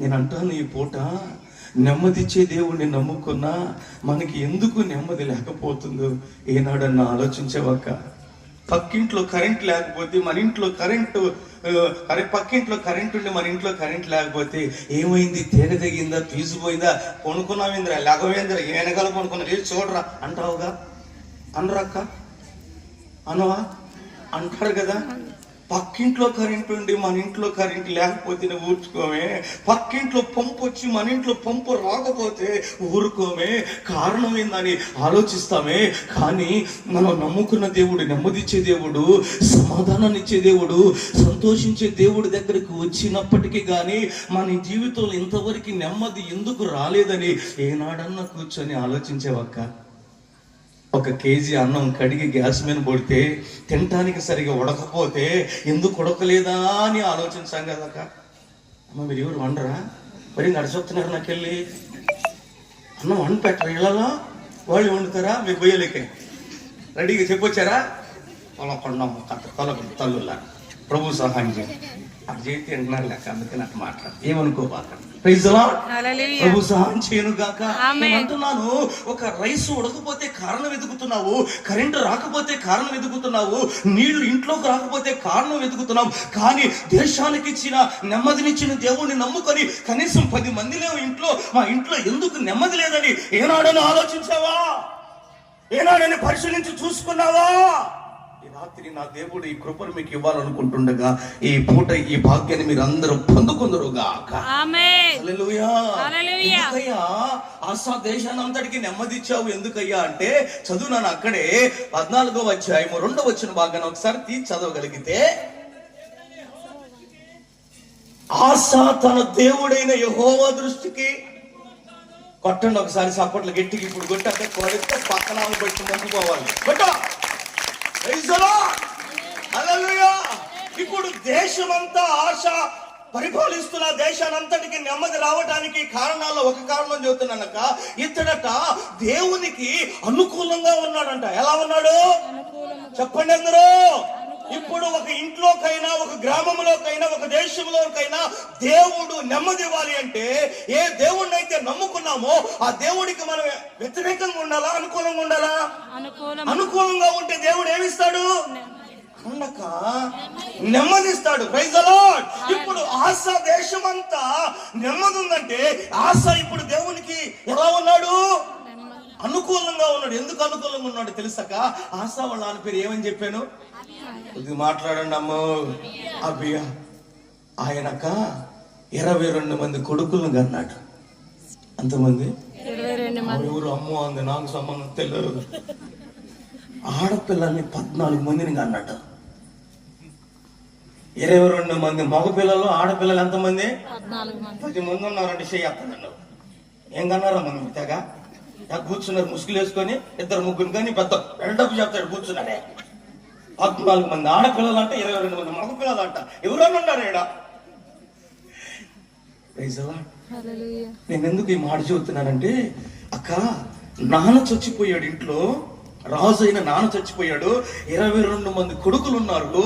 నేను అంటాను, ఈ పూట నెమ్మదిచ్చే దేవుణ్ణి నమ్ముకున్నా మనకి ఎందుకు నెమ్మది లేకపోతుందో ఏనాడన్నా ఆలోచించావక్క? పక్కింట్లో కరెంట్ లేకపోతే మన ఇంట్లో పక్కింట్లో కరెంట్ ఉండి మన ఇంట్లో కరెంట్ లేకపోతే ఏమైంది, తీగ తెగిందా, తీసిపోయిందా, కొనుక్కున్నావేంద్రా, లెగవేంద్రా, వెనకాల కొనుక్కున్నా, చూడరా అంటావుగా? అనరాక్క? అనవా? అంటారు కదా. పక్కింట్లో కరెంట్ ఉండి మన ఇంట్లో కరెంట్ లేకపోతే ఊర్చుకోమే, పక్కింట్లో పంపు వచ్చి మన ఇంట్లో పంపు రాకపోతే ఊరుకోమే, కారణం ఏందని ఆలోచిస్తామే. కానీ మనం నమ్ముకున్న దేవుడు నెమ్మదిచ్చే దేవుడు, సమాధానాన్ని ఇచ్చే దేవుడు, సంతోషించే దేవుడి దగ్గరికి వచ్చినప్పటికీ కానీ మన జీవితంలో ఇంతవరకు నెమ్మది ఎందుకు రాలేదని ఏనాడన్నా కూర్చొని ఆలోచించేవక్క? ఒక కేజీ అన్నం కడిగి గ్యాస్ మీద పడితే తినటానికి సరిగా ఉడకపోతే ఎందుకు ఉడకలేదా అని ఆలోచించాం కదక్క. అమ్మ, మీరు ఎవరు వండరా? మరి నడిచొస్తున్నారు, నాకెళ్ళి అన్నం వండి పెట్టరా? ఇళ్ళలో వాళ్ళు వండుతారా? మీ బొయ్యలకే రెడీగా చెప్పొచ్చారా? కొలకొండమ్మ కథ కొలకొండ తల్లులా ప్రభు సహాయం చేయండి. అది చేతి అంటున్నారు లెక్క, అందుకని నాకు మాట్లాడు, ఏమనుకోబాక. ప్రభు సహాయం చేయను గాక. అంటున్నాను, ఒక రైస్ ఉడకపోతే కారణం వెతుకుతున్నావు, కరెంటు రాకపోతే కారణం వెతుకుతున్నావు, నీళ్లు ఇంట్లోకి రాకపోతే కారణం వెతుకుతున్నావు. కానీ దేశానికి ఇచ్చిన నెమ్మదినిచ్చిన దేవుణ్ణి నమ్ముకొని కనీసం 10 మంది లేవు ఇంట్లో, మా ఇంట్లో ఎందుకు నెమ్మది లేదని ఏనాడని ఆలోచించావా? ఏనాడని పరిశీలించి చూసుకున్నావా? ఈ రాత్రి నా దేవుడు ఈ కృపను మీకు ఇవ్వాలనుకుంటుండగా ఈ పూట ఈ భాగ్యాన్ని మీరు అందరూ పొందుకుందరుగాక. హల్లెలూయా. ఎందుకయ్యా ఆసా దేశాన్ని అంతటికి నెమ్మది ఇచ్చావు? ఎందుకయ్యా అంటే చదువునాను అక్కడే 14వ అధ్యాయము 2వ వచన భాగాన్ని ఒకసారి తీసి చదవగలిగితే, ఆసా తన దేవుడైన యెహోవా దృష్టికి, కొట్టండి ఒకసారి సపోర్ట్లు గట్టికి, ఇప్పుడు కొట్టాక కొడితే పక్కన పెట్టి మంచిపోవాలి. ఇప్పుడు దేశమంతా ఆశ పరిపాలిస్తున్న దేశానంతటికి నెమ్మది రావడానికి కారణాల్లో ఒక కారణం చెబుతున్నానక, ఇతడట దేవునికి అనుకూలంగా ఉన్నాడంట. ఎలా ఉన్నాడు చెప్పండి అందరూ? ఇప్పుడు ఒక ఇంట్లోకైనా, ఒక గ్రామంలోకైనా, ఒక దేశంలోకైనా దేవుడు నెమ్మది ఇవ్వాలి అంటే ఏ దేవుడిని అయితే నమ్ముకున్నామో ఆ దేవుడికి మనం వ్యతిరేకంగా ఉండాలా, అనుకూలంగా ఉండాలా? అనుకూలంగా ఉంటే దేవుడు ఏమిస్తాడు? అన్నక నెమ్మదిస్తాడు. Praise the lord. ఇప్పుడు ఆసా దేశమంతా నెమ్మది ఉందంటే ఆసా ఇప్పుడు దేవునికి ఎలా ఉన్నాడు? అనుకూలంగా ఉన్నాడు. ఎందుకు అనుకూలంగా ఉన్నాడు తెలుసక? ఆసా వాళ్ళ ఆయన పేరు ఏమని చెప్పాను? ఇది మాట్లాడండి అమ్మో. అభియా. ఆయనక 22 మంది కొడుకులను కన్నాడు. అంతమంది ఎవరు? అమ్మో అంది, నాకు సంబంధం తెలియదు. ఆడపిల్లల్ని 14 మందిని కన్నాడు. 22 మంది మగపిల్లలు, ఆడపిల్లలు ఎంతమంది? 10 మంది ఉన్నారంటే చెయ్యన్నాడు. ఏం కన్నారా మనం తెగ కూర్చున్నారు ముసుగులు వేసుకొని, 2-3 కానీ పెద్ద ఎల్డప్ చెప్తాడు కూర్చున్నాడే. 14 మంది ఆడపిల్లలు అంట, 22 మంది మగపిల్లలు అంట. ఎవరన్నా ఉన్నారు ఈడ? నేను ఎందుకు ఈ మాట చెబుతున్నానంటే, అక్క నాన్న చచ్చిపోయాడు, ఇంట్లో రాజు అయిన నాన్న చచ్చిపోయాడు, 22 మంది కొడుకులు ఉన్నారు,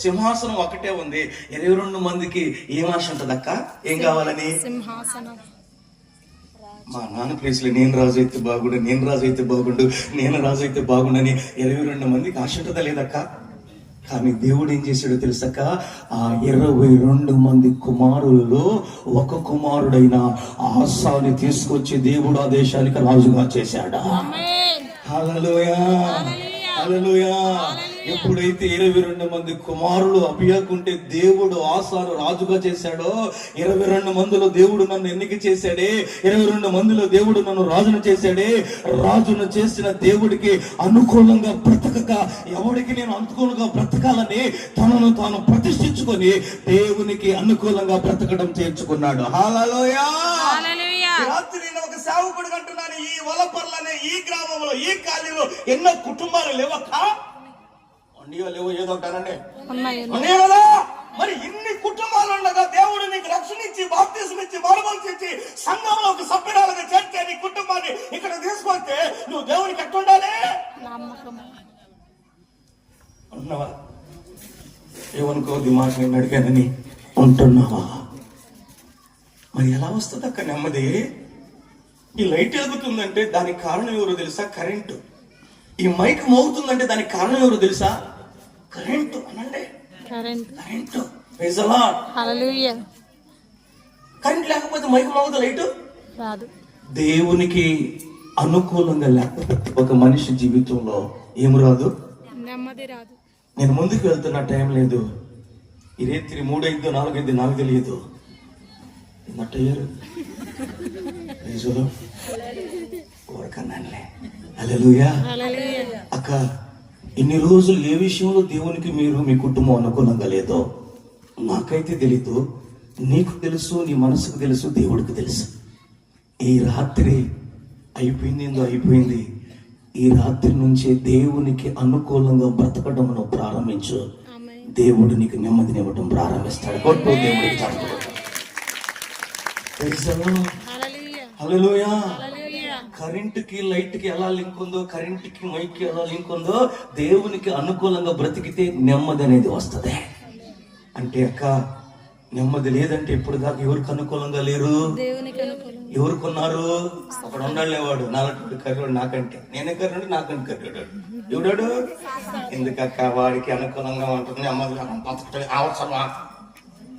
సింహాసనం ఒకటే ఉంది. 22 మందికి ఏం ఆశ ఉంటది అక్క? ఏం కావాలని? మా నాన్న ప్లేస్లో నేను రాజు అయితే బాగుండు, నేను రాజు అయితే బాగుండు, నేను రాజు అయితే బాగుండని 22 మందికి ఆశ ఉంటుందా లేదక్క? కానీ దేవుడు ఏం చేశాడో తెలుసక్క? ఆ 22 మంది కుమారులలో ఒక కుమారుడైన ఆసాని తీసుకొచ్చి దేవుడు ఆ దేశానికి రాజుగా చేశాడు. హల్లెలూయా, హల్లెలూయా. ఎప్పుడైతే 22 మంది కుమారులు అభియాకుంటే దేవుడు ఆసాను రాజుగా చేశాడో, 22 మందిలో దేవుడు నన్ను ఎన్నిక చేశాడే, 22 మందిలో దేవుడు నన్ను రాజును చేశాడే. రాజును చేసిన దేవుడికి అనుకూలంగా బ్రతకక, ఎవడికి నేను అనుకూలంగా బ్రతకాలని తనను తాను ప్రతిష్ఠించుకొని దేవునికి అనుకూలంగా బ్రతకడం చేర్చుకున్నాడు. హల్లెలూయా. రాత్రి నేను ఒక సేవకుడు అంటున్నాను, ఈ వలపర్లనే ఈ గ్రామంలో, ఈ కాలనీలో ఎన్నో కుటుంబాలు లేవక్క? లేవో ఏదో అంటారండి, మరి ఇన్ని కుటుంబాలు ఉండగా దేవుడు నీకు రక్షణ ఇచ్చి, బాప్తిజం ఇచ్చి, మారుమనసు ఇచ్చి, సంఘంలో ఒక సభ్యురాలుగా చేర్చే నీ కుటుంబాన్ని ఇక్కడ తీసుకొస్తే నువ్వు దేవునికి ఎట్టుండాలి? ఉన్నావా? ఏమనుకోవద్దు మాట నేను అడిగానని ఉంటున్నావా? మరి ఎలా వస్తుంది అక్క నెమ్మది? ఈ లైట్ వెలుగుతుందంటే దానికి కారణం ఎవరో తెలుసా? కరెంటు. ఈ మైక్ మోగుతుందంటే దానికి కారణం ఎవరో తెలుసా? కరెంటు. అనండి, కరెంటు. కరెంట్ లేకపోతే మైక్ మోగుతా, లైట్ రాదు. దేవునికి అనుకూలంగా లేకపోతే ఒక మనిషి జీవితంలో ఏం రాదు? నెమ్మది రాదు. నేను ముందుకు వెళ్తున్న టైం లేదు. ఈ రేత్రి 3:05, 4:05 నాకు తెలియదు. అక్క, ఇన్ని రోజులు ఏ విషయంలో దేవునికి మీరు మీ కుటుంబం అనుకూలంగా లేదో నాకైతే తెలీదు. నీకు తెలుసు, నీ మనసుకు తెలుసు, దేవుడికి తెలుసు. ఈ రాత్రి అయిపోయింది, ఏందో అయిపోయింది. ఈ రాత్రి నుంచే దేవునికి అనుకూలంగా బ్రతకడం నువ్వు ప్రారంభించు. దేవుడు నీకు నెమ్మదినివ్వడం ప్రారంభిస్తాడు. కొట్టు దేవుడికి చాలు. హల్లెలూయా. కరెంటుకి లైట్ కి ఎలా లింక్ ఉందో, కరెంటుకి మైక్ కి ఎలా లింక్ ఉందో, దేవునికి అనుకూలంగా బ్రతికితే నెమ్మది అనేది వస్తుంది. అంటే అక్క, నెమ్మది లేదంటే ఇప్పుడు దాకా ఎవరికి అనుకూలంగా లేరు? ఎవరు కొన్నారు? అక్కడ ఉండాలేవాడు నాలుగు కర్రోడు నాకంటే, నేనే కర్రోడు, నాకంటే కర్రోడు ఎవడాడు. ఎందుకక్క వాడికి అనుకూలంగా ఉంటుంది నెమ్మది అవసరమా?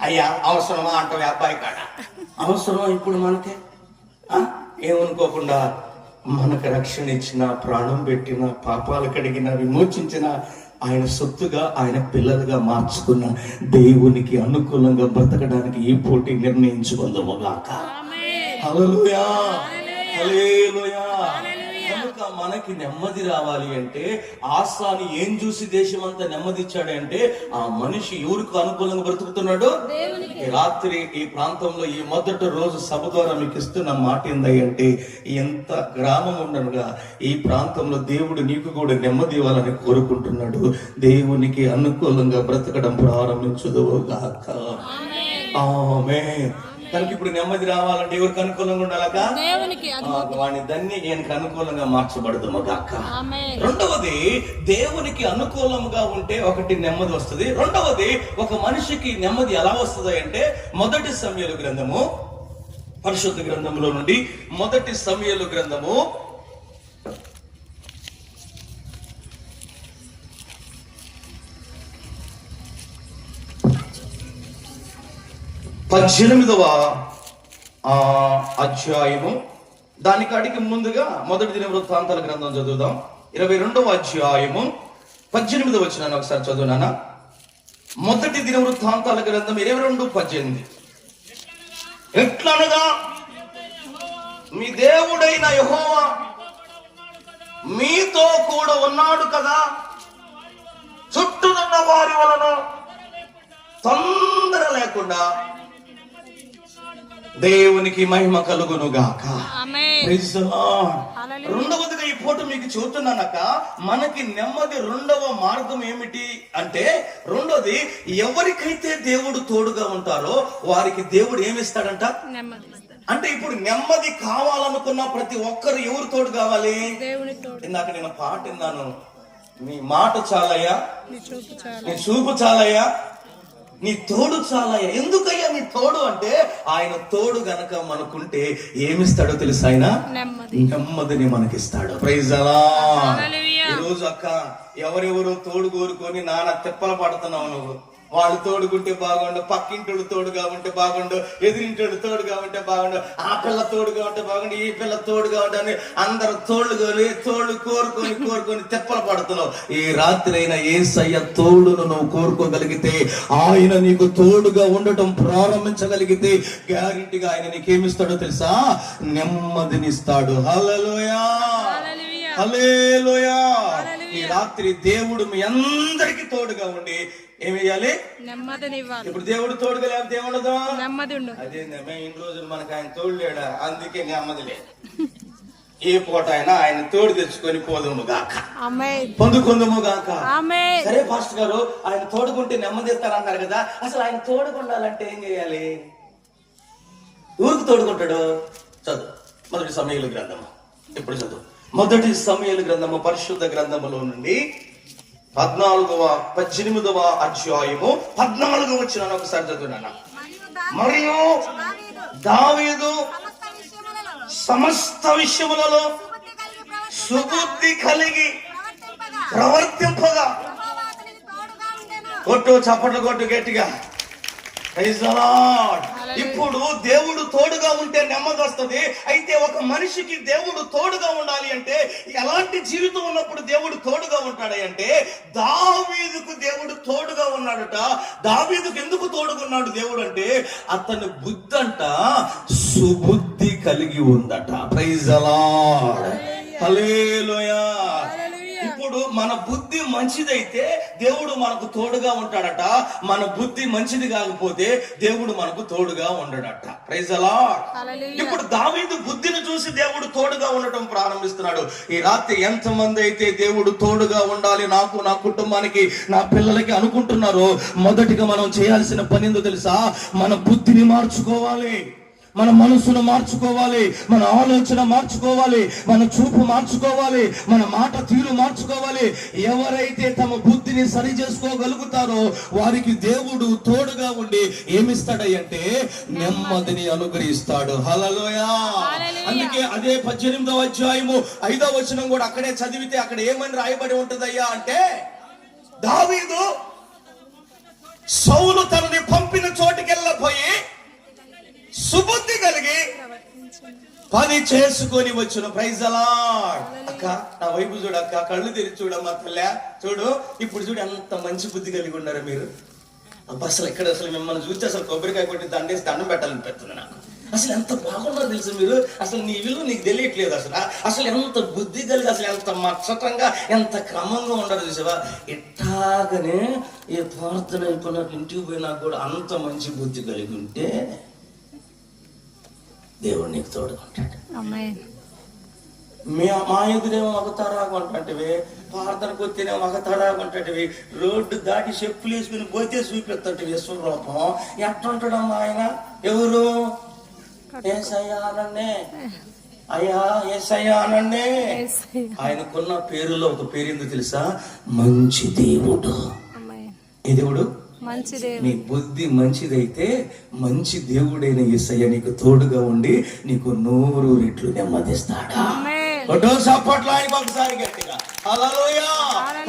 అయ్యా అవసరమా అంటావు అబ్బాయి కాడ? అవసరమా ఇప్పుడు మనకి? ఏమనుకోకుండా మనకు రక్షణ ఇచ్చిన, ప్రాణం పెట్టిన, పాపాలు కడిగిన, విమోచించిన, ఆయన సొత్తుగా, ఆయన పిల్లలుగా మార్చుకున్న దేవునికి అనుకూలంగా బ్రతకడానికి ఈ పోటీ నిర్ణయించుకుందాముగాక. హల్లెలూయా, హల్లెలూయా. కనుక మనకి నెమ్మది రావాలి అంటే ఆసాని ఏం చూసి దేశం అంతా నెమ్మది ఇచ్చాడంటే ఆ మనిషి ఎవరికి అనుకూలంగా బ్రతుకుతున్నాడు? ఈ రాత్రి ఈ ప్రాంతంలో ఈ మొదటి రోజు సభ ద్వారా మీకు ఇస్తున్న మాట ఏందంటే, ఎంత గ్రామం ఉండనుగా ఈ ప్రాంతంలో దేవుడు నీకు కూడా నెమ్మది ఇవ్వాలని కోరుకుంటున్నాడు. దేవునికి అనుకూలంగా బ్రతకడం ప్రారంభించుదుగాక. ఆమేన్. తనకి ఇప్పుడు నెమ్మది రావాలంటే ఎవరికి అనుకూలంగా ఉండాలక? వాడిని దాన్ని ఈయనకి అనుకూలంగా మార్చబడదు గాక. రెండవది, దేవునికి అనుకూలంగా ఉంటే ఒకటి నెమ్మది వస్తుంది. రెండవది, ఒక మనిషికి నెమ్మది ఎలా వస్తుంది అంటే, మొదటి సమూయేలు గ్రంథము, పరిశుద్ధ గ్రంథంలో నుండి మొదటి సమూయేలు గ్రంథము 18వ అధ్యాయము. దానికాడికి ముందుగా మొదటి దినవృత్తాంతాల గ్రంథం చదువుదాం. 22వ అధ్యాయము 18వ వచనాన్ని ఒకసారి చదువునానా. మొదటి దినవృత్తాంతాల గ్రంథం 22:18. ఎట్లనగా మీ దేవుడైన యెహోవా మీతో కూడా ఉన్నాడు కదా, చుట్టూనున్న వారి వలన తొందర లేకుండా దేవునికి మహిమ కలుగును గాక. రెండవదిగా ఈ ఫోటో మీకు చూస్తున్నానక, మనకి నెమ్మది రెండవ మార్గం ఏమిటి అంటే, రెండోది, ఎవరికైతే దేవుడు తోడుగా ఉంటారో వారికి దేవుడు ఏమిస్తాడంట? అంటే ఇప్పుడు నెమ్మది కావాలనుకున్న ప్రతి ఒక్కరు ఎవరు తోడు కావాలి? ఇందాక నేను పాట విన్నాను, నీ మాట చాలయ్యా, నీ చూపు చాలయ్యా, నీ తోడు చాలయ్యా. ఎందుకయ్యా నీ తోడు అంటే, ఆయన తోడు గనక మనకుంటే ఏమిస్తాడో తెలుసు? ఆయన నెమ్మదిని మనకిస్తాడు. ప్రైజ్ అలాడ్. ఈ రోజు అక్క, ఎవరెవరో తోడు కోరుకొని నాన్న తిప్పలు పడుతున్నావు నువ్వు. వాళ్ళు తోడుకుంటే బాగుండు, పక్కింటోడు తోడుగా ఉంటే బాగుండు, ఎదిరింటోడు తోడుగా ఉంటే బాగుండు, ఆ పిల్ల తోడుగా ఉంటే బాగుండు, ఈ పిల్ల తోడుగా ఉంటే అందరు తోడు కోరుకొని తిప్పలు పడుతున్నావు. ఈ రాత్రి అయినా యేసయ్య తోడును నువ్వు కోరుకోగలిగితే, ఆయన నీకు తోడుగా ఉండటం ప్రారంభించగలిగితే, గ్యారెంటీగా ఆయన నీకేమిస్తాడో తెలుసా? నెమ్మదినిస్తాడు. హల్లెలూయా, హల్లెలూయా. ఈ రాత్రి దేవుడు మీ అందరికి తోడుగా ఉండి ఏమేయాలి? నెమ్మదినివ్వాలి. ఇప్పుడు దేవుడు తోడుగా లేకపోతే ఏముండదు? నెమ్మది ఉండదు. అదే ఇన్ని రోజులు మనకు ఆయన తోడు లేడా, అందుకే నెమ్మది లేదు. ఏ పూట అయినా ఆయన తోడు తెచ్చుకొని పోదుము గాక, పొందుకుందుము గాక. సరే పాస్టర్ గారు, ఆయన తోడుకుంటే నెమ్మది ఇస్తారన్నారు కదా, అసలు ఆయన తోడుకుండాలంటే ఏం చేయాలి? ఊరికి తోడుకుంటాడు. చదువు మొదటి సమూయేలు గ్రంథము. ఇప్పుడు చదువు మొదటి సమూయేలు గ్రంథము, పరిశుద్ధ గ్రంథములో నుండి 18వ అధ్యాయము 14వ వచనాన్ని ఒకసారి చదువునా. మరియు దావీదు సమస్త విషయములలో సుబుద్ధి కలిగి ప్రవర్తింపగా. కొట్టు, చప్పట్లు కొట్టు గట్టిగా. Praise the lord. ఇప్పుడు దేవుడు తోడుగా ఉంటే నెమ్మది వస్తుంది. అయితే ఒక మనిషికి దేవుడు తోడుగా ఉండాలి అంటే ఎలాంటి జీవితం ఉన్నప్పుడు దేవుడు తోడుగా ఉంటాడు అంటే, దావీదుకు దేవుడు తోడుగా ఉన్నాడట. దావీదుకు ఎందుకు తోడుగున్నాడు దేవుడు అంటే, అతని బుద్ధి అంట సుబుద్ధి కలిగి ఉందట. Praise the lord. హల్లెలూయా. ఇప్పుడు మన బుద్ధి మంచిదైతే దేవుడు మనకు తోడుగా ఉంటాడట. మన బుద్ధి మంచిది కాకపోతే దేవుడు మనకు తోడుగా ఉండడట. Praise the lord. ఇప్పుడు దావీదు బుద్ధిని చూసి దేవుడు తోడుగా ఉండటం ప్రారంభిస్తున్నాడు. ఈ రాత్రి ఎంతమంది అయితే దేవుడు తోడుగా ఉండాలి నాకు, నా కుటుంబానికి, నా పిల్లలకి అనుకుంటున్నారో, మొదటిగా మనం చేయాల్సిన పని ఏందో తెలుసా? మన బుద్ధిని మార్చుకోవాలి, మన మనసును మార్చుకోవాలి, మన ఆలోచన మార్చుకోవాలి, మన చూపు మార్చుకోవాలి, మన మాట తీరు మార్చుకోవాలి. ఎవరైతే తమ బుద్ధిని సరి చేసుకోగలుగుతారో వారికి దేవుడు తోడుగా ఉండి ఏమిస్తాడంటే నెమ్మదిని అనుగ్రహిస్తాడు. హల్లెలూయా. అందుకే అదే 18వ అధ్యాయము 5వ వచనం కూడా అక్కడే చదివితే అక్కడ ఏమని రాయబడి ఉంటదయ్యా అంటే, దావీదు సౌలు తనని పంపిన చోటుకెళ్ళపోయి సుబుద్ధి కలిగి పని చేసుకొని వచ్చును. Praise the Lord. అక్క నా వైపు చూడు, అక్క కళ్ళు తెరిచి చూడమ్మా తల్లి. చూడు, ఇప్పుడు చూడు ఎంత మంచి బుద్ధి కలిగి ఉన్నారో మీరు. అబ్బా అసలు ఇక్కడ అసలు మిమ్మల్ని చూస్తే అసలు కొబ్బరికాయ కొట్టి దండేసి దండం పెట్టాలనిపిస్తుంది నాకు. అసలు ఎంత బాగున్నారో తెలుసు మీరు. అసలు నీ విలువ నీకు తెలియట్లేదు. అసలు ఎంత బుద్ధి కలిగి, అసలు ఎంత మచ్చటంగా, ఎంత క్రమంగా ఉండరు చూసావా. ఇట్టాగనే ఏ ప్రార్థన అయిపోయినాక ఇంటికి పోయినా కూడా అంత మంచి బుద్ధి కలిగి ఉంటే దేవుడు నీకు తోడుకుంటాడు. మా ఎదురేమో ఒక తడాగా ఉంటాంటివి, ప్రార్థనకు వస్తేనేమో ఒక తడాగా ఉంటాంటివి, రోడ్డు దాటి చెప్పులు వేసుకుని పోతే చూపిస్తాంటివి విశ్వరూపం. ఎట్లుంటాడమ్మా ఆయన? ఎవరు? యేసయ్యా అనండి, అయ్యా యేసయ్యా అనండి. ఆయనకున్న పేరులో ఒక పేరు ఎందుకు తెలుసా? మంచి దేవుడు. ఏ దేవుడు? నీ బుద్ధి మంచిదైతే మంచి దేవుడైన యేసయ్య నీకు తోడుగా ఉండి నీకు 100 రెట్లు నెమ్మదిస్తాడు. సపోర్ట్లో ఆయనకు ఒకసారి గట్టిగా హల్లెలూయా.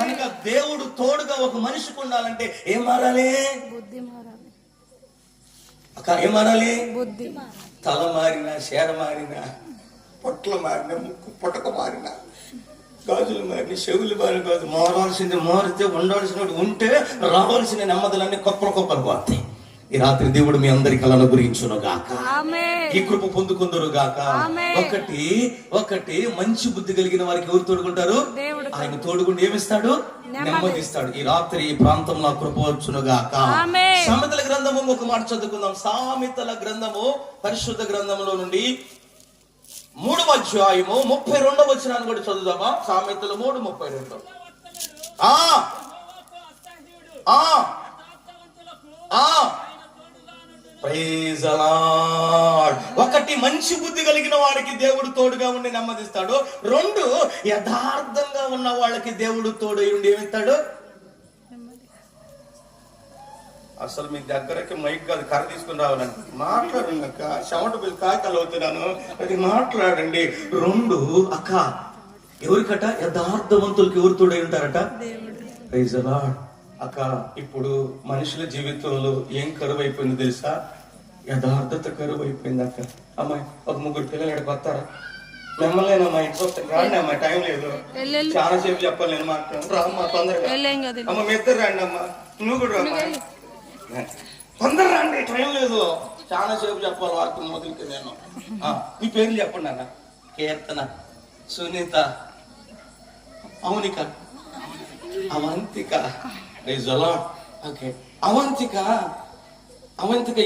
కనుక దేవుడు తోడుగా ఒక మనిషికి ఉండాలంటే ఏం మారాలి? అక్క ఏం మారాలి? తల మారినా, శేర మారినా, పొట్ల మారినా, ముక్కు పొటక మారినా, గాజులు మారి, చెవులు మారి కాదు, మారాల్సింది మారితే ఉండాల్సిన ఉంటే రావాల్సిన నెమ్మదులన్నీ కొప్పలు పోతాయి. ఈ రాత్రి దేవుడు మీ అందరికి అలా అనుగ్రహించును గాక, ఈ కృప పొందుకుందరు గాక. ఒకటి మంచి బుద్ధి కలిగిన వారికి ఎవరు తోడుకుంటారు? ఆయన తోడుకుంటే ఏమిస్తాడు? నెమ్మదిస్తాడు. ఈ రాత్రి ఈ ప్రాంతంలో కృప వచ్చును గాక. సామెతల గ్రంథము ఒక మాట చదువుకుందాం. సామెతల గ్రంథము పరిశుద్ధ గ్రంథములో నుండి 3వ అధ్యాయము 32వ వచనాన్ని కూడా చదువుదామా? సామెతలు 3:32. Praise the Lord. ఒకటి మంచి బుద్ధి కలిగిన వారికి దేవుడు తోడుగా ఉండి నెమ్మదిస్తాడు. 2 యథార్థంగా ఉన్న వాళ్ళకి దేవుడు తోడు ఉండి ఏమిస్తాడు? అసలు మీ దగ్గరకి మైక్ కాదు, కర్ర తీసుకుని రావాలండి. మాట్లాడండి అక్క, చెమట బిల్ కాకలు అవుతున్నాను, అది మాట్లాడండి. 2 అక్క ఎవరికట? యథార్థవంతులకి ఎవరు తోడై ఉంటారట? Praise the Lord. అక్క ఇప్పుడు మనుషుల జీవితంలో ఏం కరువు అయిపోయింది తెలుసా? యథార్థత కరువు అయిపోయింది అక్క. అమ్మాయి ఒక 3 పిల్లలు ఎక్కడికి వస్తారా? మిమ్మల్ని మా ఇంట్లో రాండి అమ్మా, టైం లేదు, చాలా సేపు చెప్పాలి నేను మాట్లాడు. రామ్మా తొందరగా అమ్మ, మీ ఇద్దరు రండి అమ్మా, నువ్వు కూడా రామ్మా, తొందర రండి, టైం లేదు, చాలా సేపు చెప్పాలి వార్త మొదలుకి. నేను మీ పేర్లు చెప్పండి అన్న. కీర్తన, సునీత, అవునిక, అవంతిక. ఓకే, అవంతిక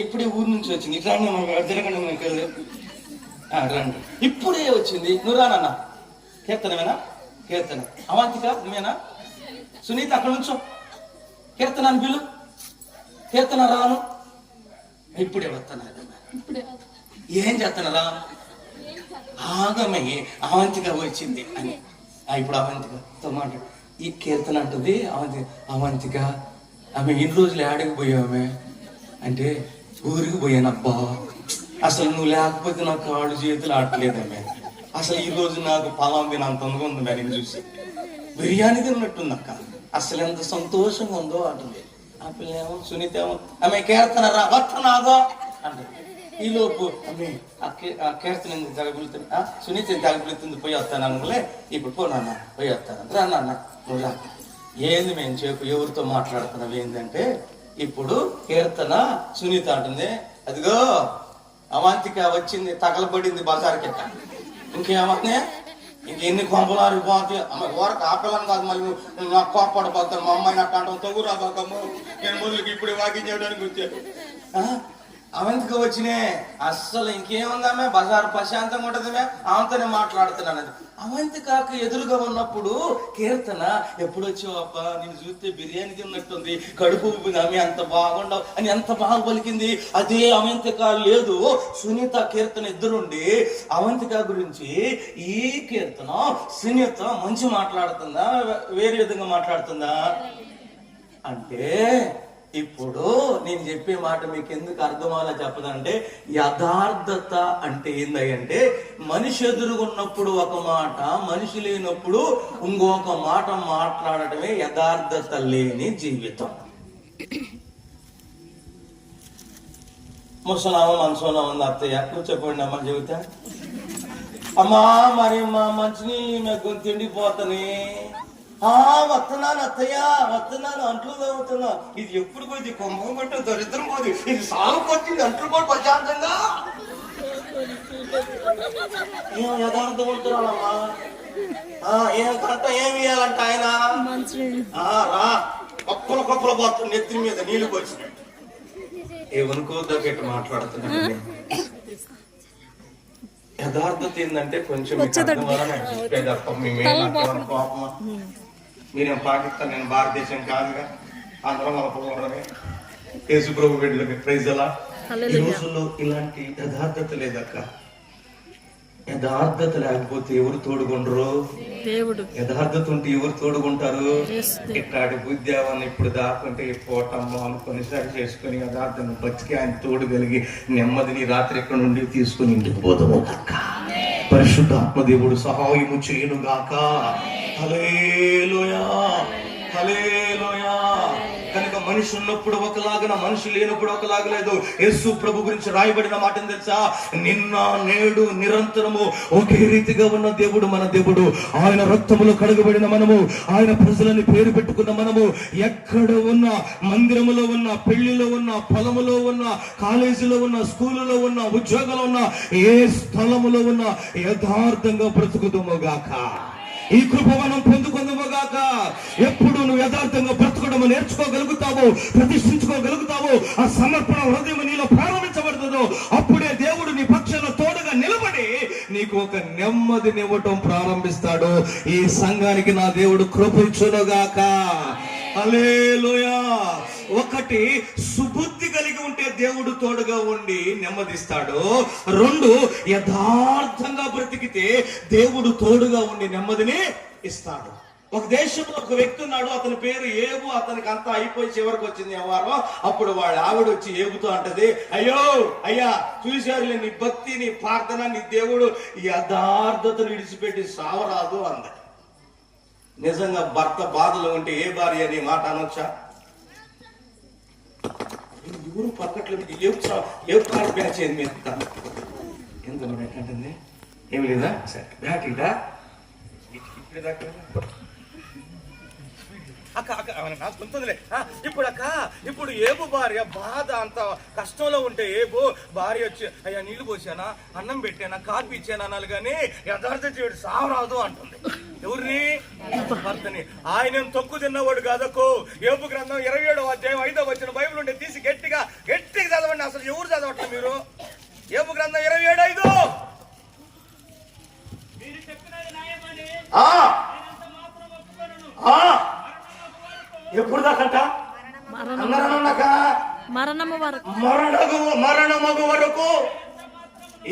ఇప్పుడే ఊరు నుంచి వచ్చింది. ఇట్లా జరగండి, రండి, ఇప్పుడే వచ్చింది. నువ్వు రానన్నా. కీర్తనమేనా? కీర్తన. అవంతిక నువ్వేనా? సునీత అక్కడ నుంచో. కీర్తన అని పిలు. కీర్తన రాను, ఇప్పుడే వస్తాను. ఏం చేస్తానరా? ఆగమయ్యి అవంతిక వచ్చింది అని. ఇప్పుడు అవంతికతో మాట్లాడు. ఈ కీర్తన అంటుంది అవంతిక, ఆమె ఇన్ని రోజులు ఏడకి పోయామే అంటే ఊరికి పోయానబ్బా, అసలు నువ్వు లేకపోతే నాకు కాళ్ళు చేతులు ఆడలేదమ్మే. అసలు ఈ రోజు నాకు పొలం తినంత ఉంది నేను చూసి. బిర్యానీ తిన్నట్టుంది అక్క. అసలు ఎంత సంతోషంగా ఉందో అంటుంది. ఆ పిల్ల ఏమో సునీత ఏమో ఆమె కీర్తనరా వస్తున్నాగో అంటుంది. ఈ లోపు అమ్మే ఆ కీర్తన ఎందుకు తగబులుతుంది, సునీత తగబులుతుంది, పోయి వస్తాను అనుకులే. ఇప్పుడు పోనన్న పోయి వస్తాను రా నాన్న నువ్వు రా. ఏంది మేము చెప్పు ఎవరితో మాట్లాడుతున్నావు ఏంటంటే, ఇప్పుడు కీర్తన సునీత అంటుంది, అదిగో అవంతిక వచ్చింది తగలబడింది బజార్కి. ఇంకేమన్నా ఇంకెన్ని కొంపలారు పోతాయి అమ్మ ఊరకు ఆపేలను కాదు. మళ్ళీ నాకు కోపడిపోతాను మా అమ్మాయిని అట్ట అంటాం. తగ్గు రాబాకమ్మ నేను మొదలుకి ఇప్పుడు వాకింగ్ చేయడానికి వచ్చాను. అవంతిక వచ్చినే అస్సలు ఇంకేముందామే బజారు ప్రశాంతంగా ఉంటుందమే. ఆమెతోనే మాట్లాడుతున్నాను. అవంతికకు ఎదురుగా ఉన్నప్పుడు కీర్తన ఎప్పుడు వచ్చావు అబ్బా, నేను చూస్తే బిర్యానీ తిన్నట్టుంది, కడుపు ఆమె అంత బాగుండవు అని ఎంత బాగా పలికింది. అదే అవంతిక లేదు, సునీత కీర్తన ఇద్దరుండి అవంతిక గురించి ఈ కీర్తన సునీత మంచి మాట్లాడుతుందా వేరే విధంగా మాట్లాడుతుందా అంటే, ఇప్పుడు నేను చెప్పే మాట మీకు ఎందుకు అర్థమవులా చెప్పదంటే, యథార్థత అంటే ఏందంటే మనిషి ఎదురుగున్నప్పుడు ఒక మాట, మనిషి లేనప్పుడు ఇంకొక మాట మాట్లాడటమే యథార్థత లేని జీవితం. ముసలామ మనసులో ఉంది అత్తయ్య కూర్చోపోండి అమ్మ చెబుతా. అమ్మా మరి మా మంచిని మీకు తిండిపోతని వస్తున్నాను అత్తయ్య వస్తున్నాను, అంట్లు తగ్గుతున్నా. ఇది ఎప్పుడు పోయింది కొమ్మ పట్టు దరిద్రం పోదు, ఇది సాగు కొట్టింది అంట్లు కూడా ప్రశాంతంగా. ఏం యథార్థం ఉంటున్నానమ్మా, ఏం కరెక్ట్ ఏమి ఇవ్వాలంట ఆయన రా కొప్పల కొప్పల పోతుంది నెత్తి మీద నీళ్లు పోసినట్టు. ఏమనుకోద్దగ్గట్టు మాట్లాడుతున్నాను. యథార్థత ఏంటంటే కొంచెం కోపమా, మీరేం పాకిస్తాన్ నేను భారతదేశం కాదుగా, అందరం మన పోవడమే యేసు ప్రభు బిడ్డలకి ప్రైజ్ అలా. ఈ రోజుల్లో ఇలాంటి యథార్థత లేదక్క. యథార్థత లేకపోతే ఎవరు తోడుకుంటారు? దేవుడు. యథార్థత ఉంటే ఎవరు తోడుకుంటారు? ఇట్లాంటి బుద్ధ్యావాన్ని ఇప్పుడు దాకుంటే పోటమ్మో అనుకొని సరి చేసుకుని యథార్థను బతికి ఆయన తోడు కలిగి నెమ్మదిని రాత్రి ఎక్కడ నుండి తీసుకుని ఇంటికి పోదాము గాక. పరిశుద్ధ ఆత్మదేవుడు సహాయము చేయను గాక. హల్లెలూయా హల్లెలూయా. కనుక మనిషి ఉన్నప్పుడు ఒకలాగా, మనిషి లేనప్పుడు ఒకలాగా లేదు. యేసు ప్రభు గురించి రాయబడిన మాట తెలుసా? నిన్న నేడు నిరంతరము ఒకే రీతిగా ఉన్న దేవుడు మన దేవుడు. ఆయన రక్తములో కడగబడిన మనము, ఆయన ప్రజలని పేరు పెట్టుకున్న మనము, ఎక్కడ ఉన్న మందిరములో ఉన్న, పెళ్లిలో ఉన్న, పొలములో ఉన్న, కాలేజీలో ఉన్న, స్కూలులో ఉన్న, ఉద్యోగంలో ఉన్న, ఏ స్థలములో ఉన్న యథార్థంగా బ్రతుకుదుము గాక. ఈ కృప మనం పొందుకుందాముగాక. ఎప్పుడు నువ్వు యథార్థంగా బ్రతకడం నేర్చుకోగలుగుతావు, ప్రతిష్ఠించుకోగలుగుతావు, ఆ సమర్పణ హృదయం నీలో ప్రారంభించబడుతుందో అప్పుడే దేవుడు నీ పక్షంలో తోడుగా నిలబడి నీకు ఒక నెమ్మదినివ్వటం ప్రారంభిస్తాడు. ఈ సంఘానికి నా దేవుడు కృప ఇచ్చునుగాక. హల్లెలూయా. ఒకటి, సుబుద్ధి కలిగి ఉంటే దేవుడు తోడుగా ఉండి నెమ్మదిస్తాడు. రెండు, యథార్థంగా బ్రతికితే దేవుడు తోడుగా ఉండి నెమ్మదిని ఇస్తాడు. ఒక దేశంలో ఒక వ్యక్తి ఉన్నాడు, అతని పేరు ఏబు. అతనికి అంతా అయిపోయి చివరికి వచ్చింది వ్యవహారం. అప్పుడు వాళ్ళ ఆవిడ వచ్చి ఏబుతో అంటది, అయ్యో అయ్యా చూశారులే నీ భక్తి, నీ ప్రార్థన, నీ దేవుడు యథార్థతను విడిచిపెట్టి సావరాదు అంది. నిజంగా భర్త బాధలో ఉంటే ఏ భార్య అని మాట అనొచ్చా? ఎవరు పక్కట్లో ఏ కాలు బ్యాచ్ అయింది మీరు ఎంత ఎట్లంటుంది ఏమి లేదా? సరే బ్యాక్ ఇదా అక్క అక్క నాకు గుంతుందిలే. ఇప్పుడు అక్క, ఇప్పుడు ఏబు భార్య బాధ అంత కష్టంలో ఉంటే ఏబు భార్య వచ్చి అయ్యా నీళ్లు పోసానా, అన్నం పెట్టానా, కాఫీ ఇచ్చానా అనాలి కానీ యథార్థ చేయడు సావరాదు అంటుంది. ఎవరిని? భర్తని. ఆయన తొక్కు తిన్నవాడు కాదకు. ఏబు గ్రంథం 27వ అధ్యాయం 5వ వచనం బైబిల్ ఉంటే తీసి గట్టిగా గట్టిగా చదవండి. అసలు ఎవరు చదవట్లేదు మీరు? ఏబు గ్రంథం 27:5. ఎప్పుడు దాకంట? మరణము వరకు.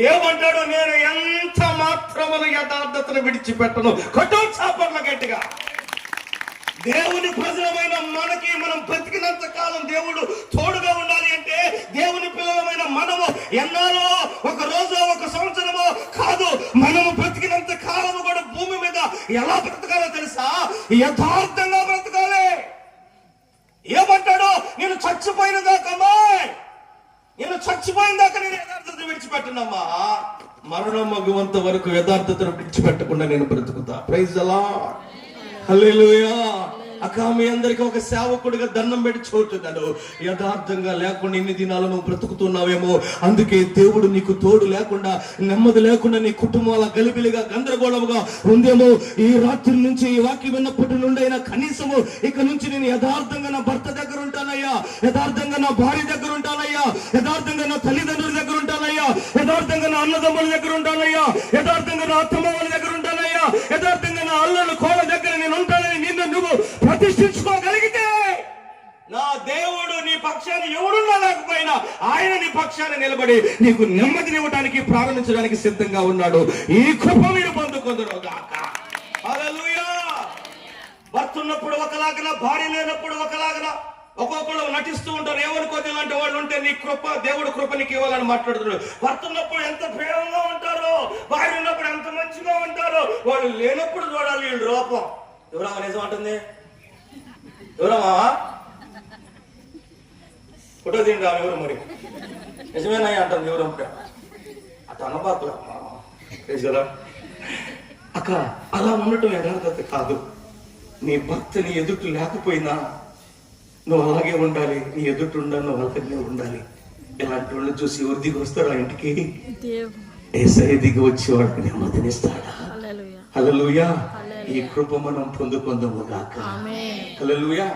ఏమంటాడు? నేను ఎంత మాత్రమును యథార్థతను విడిచిపెట్టను. కొట్టో చాపర్ల గట్టిగా. దేవుని ప్రజలమైన మనకి మనం బ్రతికినంత కాలం దేవుడు తోడుగా ఉండాలి అంటే దేవుని పిల్లలమైన మనము ఎన్నాలో ఒక రోజు ఒక సంవత్సరమో కాదు, మనము బ్రతికినంత కాలము కూడా భూమి మీద ఎలా బ్రతకాలో తెలుసా? యథార్థంగా బ్రతకాలి. ఏమంటాడు? నేను చచ్చిపోయిన దాకమ్మా, నేను చచ్చిపోయిన దాకా నేను యథార్థత విడిచిపెట్టనమ్మా, మరణం మగువంత వరకు యథార్థతను విడిచిపెట్టకుండా నేను బ్రతుకుతా. ప్రైజ్ ది లార్డ్, హల్లెలూయా. అక్క మీ అందరికి ఒక సేవకుడిగా దండం పెట్టి చూస్తున్నాను. యథార్థంగా లేకుండా ఇన్ని దినాలు నువ్వు బ్రతుకుతున్నావేమో, అందుకే దేవుడు నీకు తోడు లేకుండా, నెమ్మది లేకుండా నీ కుటుంబాల గలిబిలిగా గందరగోళముగా ఉందేమో. ఈ రాత్రి నుంచి ఈ వాక్యం విన్నప్పటి నుండి అయినా కనీసము ఇక నుంచి నేను యథార్థంగా నా భర్త దగ్గర ఉంటానయ్యా, యథార్థంగా నా భార్య దగ్గర ఉంటానయ్యా, యథార్థంగా నా తల్లిదండ్రుల దగ్గర ఉంటానయ్యా, యథార్థంగా నా అన్నదమ్ముల దగ్గర ఉంటానయ్యా, యథార్థంగా నా అత్తమామల దగ్గర ఉంటానయ్యా, యథార్థంగా నా అల్లలు కోళ్ళ దగ్గర నేను ఉంటానని నిన్ను నువ్వు ప్రతిష్ఠించుకోగలిగితే నా దేవుడు నీ పక్షాన్ని ఎవడున్నా లేకపోయినా ఆయన నీ పక్షాన్ని నిలబడి నీకు నెమ్మదినివ్వడానికి ప్రారంభించడానికి సిద్ధంగా ఉన్నాడు. ఈ కృప మీరు పొందుకుందరు గాక. హల్లెలూయా. భర్త ఉన్నప్పుడు ఒకలాగా, భార్య లేనప్పుడు ఒకలాగా, ఒక్కొక్కరు నటిస్తూ ఉంటారు. ఏమనుకోదు ఇలాంటి వాళ్ళు ఉంటే నీ కృప, దేవుడు కృప నీకు ఇవ్వాలని మాట్లాడుతున్నారు. భర్త ఉన్నప్పుడు ఎంత ప్రేమగా ఉంటారో, భార్య ఉన్నప్పుడు ఎంత మంచిగా ఉంటారో, వాళ్ళు లేనప్పుడు చూడాలి వీళ్ళు రూపం. ఎవరమ్మా నిజం అంటుంది? ఎవరమ్మా ఫోటో తిండి ఎవరు మరి నిజమేనా అంటుంది? ఎవరు అట్ట అనబాకు అక్క. అలా ఉండటం యథార్థత కాదు. నీ భర్త నీ ఎదుటి లేకపోయినా నువ్వు అలాగే ఉండాలి, నీ ఎదుటి ఉండాలి, నువ్వు అలాగే ఉండాలి. ఇలాంటి వాళ్ళు చూసి ఎవరు దిగి వస్తాడు ఆ ఇంటికి? యేసయ్య దిగి వచ్చి వాడికి నెమ్మదినిస్తాడా? హల్లెలూయా. ఈ కృప మనం పొందుకుందాము గాక. హల్లెలూయా.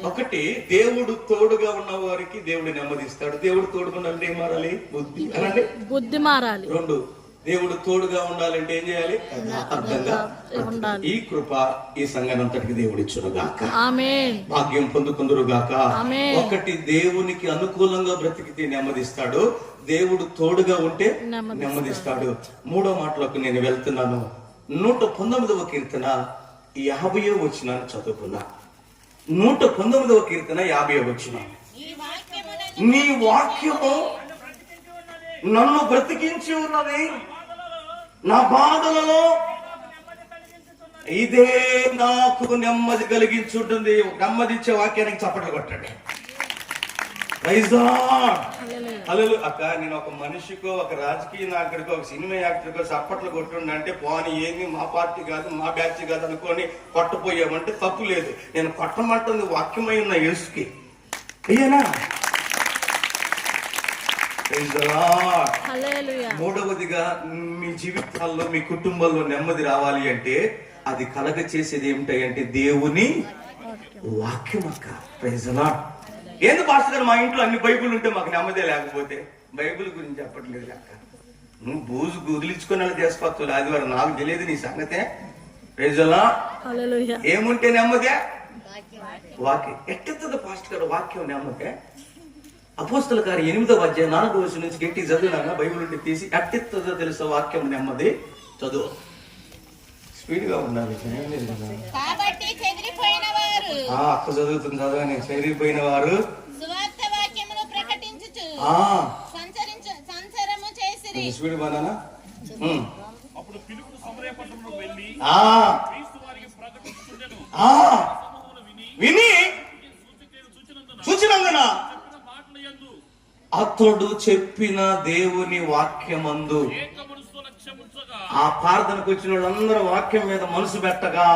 ఒకటి, దేవుడు తోడుగా ఉన్న వారికి దేవుడు నెమ్మదిస్తాడు. దేవుడు తోడుగా ఉండాలంటే ఏం మారాలి? బుద్ధి అనండి, బుద్ధి మారాలి. రెండు, దేవుడు తోడుగా ఉండాలంటే ఏం చేయాలి? అర్థంగా ఉండాలి. ఈ కృప ఈ సంఘానంతటికి దేవుడు ఇచ్చును గాక. భాగ్యం పొందుకుందురు గాక. ఒకటి, దేవునికి అనుకూలంగా బ్రతికితే నెమ్మదిస్తాడు, దేవుడు తోడుగా ఉంటే నెమ్మదిస్తాడు. మూడో మాటలోకి నేను వెళ్తున్నాను. 119వ కీర్తన 50వ వచనాన్ని చదువుకున్నా. 119వ కీర్తన 50వ వచనం. నీ వాక్యము నన్ను బ్రతికించి ఉన్నది, నా బాధలలో ఇదే నాకు నెమ్మది కలిగించుంటుంది. నెమ్మదిచ్చే వాక్యానికి చప్పట్లు కొట్టండి. అక్క, నేను ఒక మనిషికో, ఒక రాజకీయ నాయకుడికో, ఒక సినిమా యాక్టర్కో చప్పట్లు కొట్టుండే అంటే పోనీ ఏంది మా పార్టీ కాదు, మా బ్యాచ్ కాదు అనుకొని కొట్టపోయామంటే తప్పు లేదు. నేను కొట్టమంటుంది వాక్యమై ఉన్న యేసుకి. అయ్యానా? మూడవదిగా, మీ జీవితాల్లో మీ కుటుంబంలో నెమ్మది రావాలి అంటే అది కలగ చేసేది ఏమిటంటే దేవుని వాక్యం అక్క. Praise lord. ఏంది పాస్టర్ గారు మా ఇంట్లో అన్ని బైబుల్ ఉంటే మాకు నెమ్మదే లేకపోతే? బైబుల్ గురించి చెప్పట్లేదు అక్క. నువ్వు బూజు గుదిలించుకుని చేసుకోవచ్చు. ఆదివారం నాకు తెలియదు నీ సంగతే. Praise Lord. ఏముంటే నెమ్మదే? వాక్యం. ఎట్టెత్తది పాస్టర్ గారు వాక్యం నెమ్మదే? అపోస్తల కార్యం 8వ అధ్యాయం 4వ వచనం నుంచి గట్టి చదివినా బైబుల్ ఉంటే తీసి ఎట్టెత్తదో తెలుసా వాక్యం నెమ్మది? చదువు. స్పీడ్ గా ఉండాలి. అక్క చదువుతుంది చదవని. చెదిరిపోయిన వారు స్పీడ్ బానా విని సూచనందున అతడు చెప్పిన దేవుని వాక్యమందు ఆ ప్రార్థనకు వచ్చిన వాళ్ళందరూ వాక్యం మీద మనసు పెట్టగా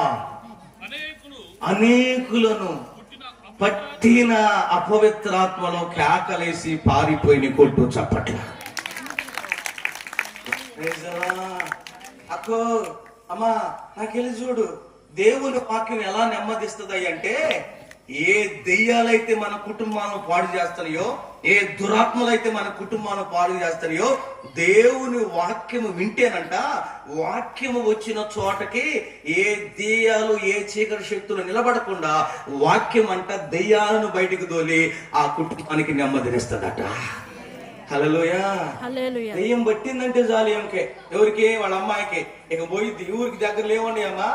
అనేకులను పట్టిన అపవిత్రాత్మలో కేకలేసి పారిపోయిన కొట్టు చప్పట్ల. అక్కో అమ్మా నాకెళ్ళి చూడు, దేవుని వాక్యం ఎలా నెమ్మదిస్తుంది అంటే, ఏ దెయ్యాలైతే మన కుటుంబాలను పాడు చేస్తాయో, ఏ దురాత్మలైతే మన కుటుంబాలను పాడు చేస్తాయో, దేవుని వాక్యము వింటేనంట వాక్యము వచ్చిన చోటకి ఏ దెయ్యాలు ఏ చీకటి శక్తులు నిలబడకుండా వాక్యం అంట దెయ్యాలను బయటికి దోలి ఆ కుటుంబానికి నెమ్మదినిస్తుందట. హల్లెలూయా. దెయ్యం పట్టిందంటే చాలు. ఏమికే ఎవరికి? వాళ్ళ అమ్మాయికి. ఇక పోయి ఊరికి దగ్గర లేవండి అమ్మా,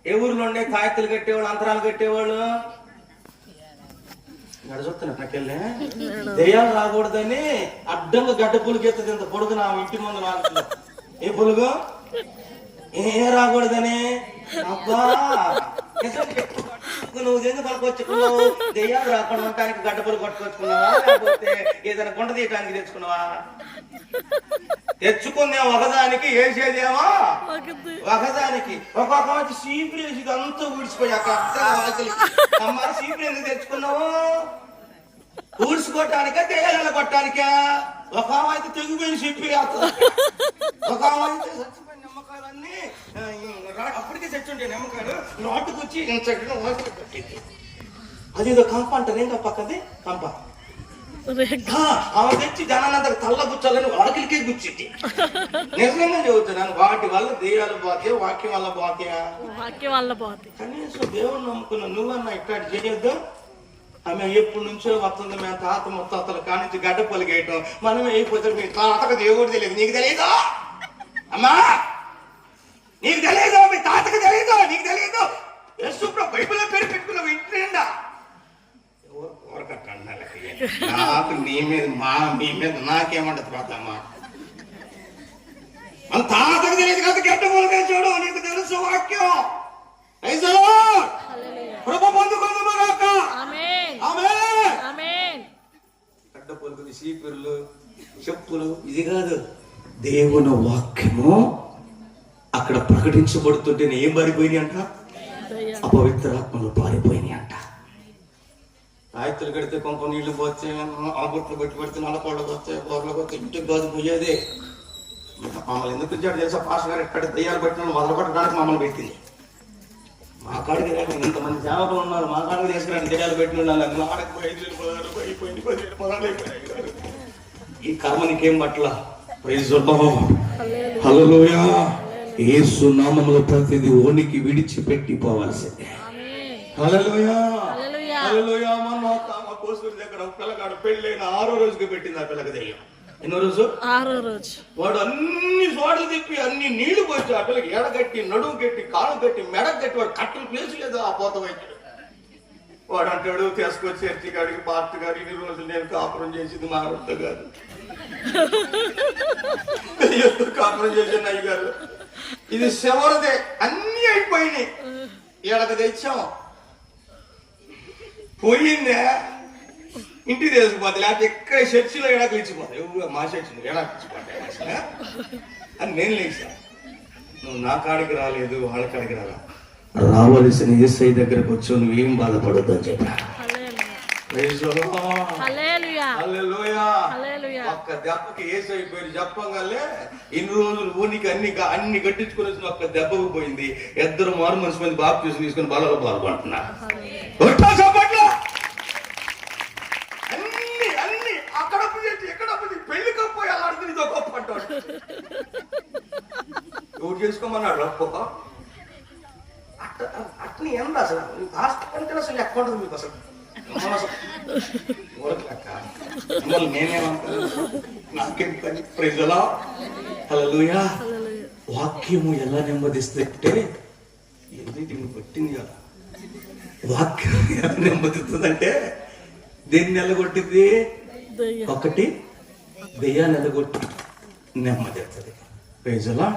ఏ ఊర్లో ఉండే తాయెత్తులు కట్టేవాళ్ళు, అంతరాలు కట్టేవాళ్ళు నడుచుతున్నా నాకెళ్ళే దెయ్యాలు రాకూడదని అడ్డంగా గడ్డ పులుగు ఎత్తది ఇంత పొడుగు నా ఇంటి ముందు రాకుండా. ఏ పులుగు ఏ రాకూడదని అబ్బా నువ్వు ఎందుకు పడుకొచ్చుకున్నావు? దెయ్యాలు రాకుండా ఉండటానికి గడ్డ పులుగు పట్టుకొచ్చుకున్నావా, లేకపోతే ఏదైనా గుంట తీయటానికి తెచ్చుకున్నావా? తెచ్చుకుందేమో ఒకదానికి, వేసేదేమో ఒకదానికి. ఒక్కొక్క వచ్చి సీపులు వేసి అంతా ఊడిచిపోయాక అమ్మాయి సీపులు ఎందుకు తెచ్చుకున్నావు? ఊడ్చుకోవటానికా దెయ్యాల కొట్టడానికా? ఒక అయితే తెగిపోయి చెప్పి ఒక అయితే చచ్చిపోయిన నిమ్మకాయలన్నీ అప్పటికే చచ్చుంటే నిమ్మకాయలు నాటుకొచ్చి కట్టింది. అదేదో కంప అంటారు. ఏంటో పక్కది కంప. ఆమె తెచ్చి జనాలందరూ తల్ల గుచ్చాలని వాకిలికే గుచ్చింది. నిజంగా చెబుతున్నాను, వాటి వల్ల దెయ్యాలు పోతే వాక్యం వల్ల పోతే. కనీసం దేవుడు నమ్ముకున్న నువ్వన్నా ఇట్లాంటి చేయొద్దు. ఆమె ఎప్పటి నుంచో వస్తుంది, మేము తాత ముత్తాతల కానించి గడ్డ పొలిగేయటం. మనమే అయిపోతారు. మీ తాతకు దేవుడు తెలియదు, నీకు తెలియదు అమ్మా, నీకు తెలియదు. మీ తాతకు తెలియదు, నీకు తెలియదు. యేసుప్రభు బైబిల్లో పేరు పెట్టుకున్నావు ఇంటి నిండా. నాకు నీ మీద మీ మీద నాకేమంటది పోతామా? మన తాతకు తెలియదు కదా గడ్డ పొలిగే చూడు, నీకు తెలుసు వాక్యం. ప్రభు పొందుకుందుగాక. గడ్డ పొలుగుది సీపుర్లు చెప్పులు ఇది కాదు, దేవుని వాక్యము అక్కడ ప్రకటించబడుతుంటే ఏం పారిపోయినాయి అంట? అపవిత్రాత్మలు పారిపోయినాయి అంట. రాయితులు కడితే కొంప నీళ్లు పోతే, ఆబుట్లు పెట్టి పెడితే నల్లకోళ్ళకు వస్తే, కూరలకు వస్తే, ఇంటికి కాదు పోయేది. మమ్మల్ని ఎందుకు ఇచ్చాడు తెలుసా? పాస్టర్ గారు ఎక్కడ దెయ్యాలు పెట్టిన మొదలుపెట్టడానికి మమ్మల్ని పెట్టింది. మా కాడికి రాక ఇంతమంది సేవకులు ఉన్నారు, మా కాడికి తీసుకురాని దెయ్యాలు పెట్టిన ఈ కర్మ నీకేం పట్ల. ప్రైజ్ హల్లెలూయా. యేసు నామములో ప్రతిదీ ఓనికి విడిచిపెట్టి పోవాల్సిందే. హల్లెలూయా హల్లెలూయా. మొన్న మా కోసూరు దగ్గర పిల్లగాడు పెళ్ళైన 6వ రోజుకి పెట్టింది ఆ పిల్లకి దెయ్యం. ఎన్నో రోజు? 6వ రోజు. వాడు అన్ని చోట్ల తిప్పి అన్ని నీళ్లు పోయి ఆ పిల్లకి ఎడగట్టి, నడుము కట్టి, కాలు కట్టి, మెడ కట్టి, వాడు కట్టలు ప్లేసు లేదు ఆ పోత వైద్యుడు. వాడు అంటాడు తీసుకొచ్చి ఎర్చి గారికి, పార్టీ గారు ఇన్ని రోజులు నేను కాపురం చేసింది మా ఆవిడతో కాదు, కాపురం చేసింది అయ్య గారు, ఇది శివరదే, అన్ని అయిపోయినాయి. ఎడక తెచ్చాం పోయిందే, ఇంటికి తీసుకుపోతే, లేకపోతే ఎక్కడ చర్చిలో ఎడాకు ఇచ్చిపోతాయి. మా చర్చిలో ఎడాకు ఇచ్చిపోతాయి అని నేను లేచా. నువ్వు నా కాడికి రాలేదు, వాళ్ళ కాడికి రాలా, రావలసిన యేసయ్య దగ్గరకు వచ్చావు, నువ్వేం బాధపడద్దు అని చెప్పా. ఒక్క దెబ్బకి యేసయ్య పేరు చెప్పగానే ఇన్ని రోజులు ఊనికి అన్ని కట్టించుకుని వచ్చిన ఒక్క దెబ్బకు పోయింది. ఇద్దరు మారు మనిషి మంది బాప్తిసం తీసుకుని బలలో పాల్గొంటున్నారు. అన్ని అక్కడ ఎక్కడ పెళ్లి కప్పోయి అలా అడుగుతుంది గొప్ప అంటాడు. ఎవరు చేసుకోమన్నాడు అప్ప అట్ని ఎంత అసలు అంటే అసలు ఎక్కడ ఉంటుంది మీకు అసలు నాకేం పని. ప్రైజలా హల్లెలూయా. వాక్యము ఎలా నెమ్మదిస్తుంటే ఎన్నిటిని పట్టింది కదా. వాక్యం ఎలా నెమ్మదిస్తుందంటే దేన్ని నెలగొట్టింది? ఒకటి దెయ్యాన్ని నెలగొట్టి నెమ్మదిస్తుంది. ప్రైజలా.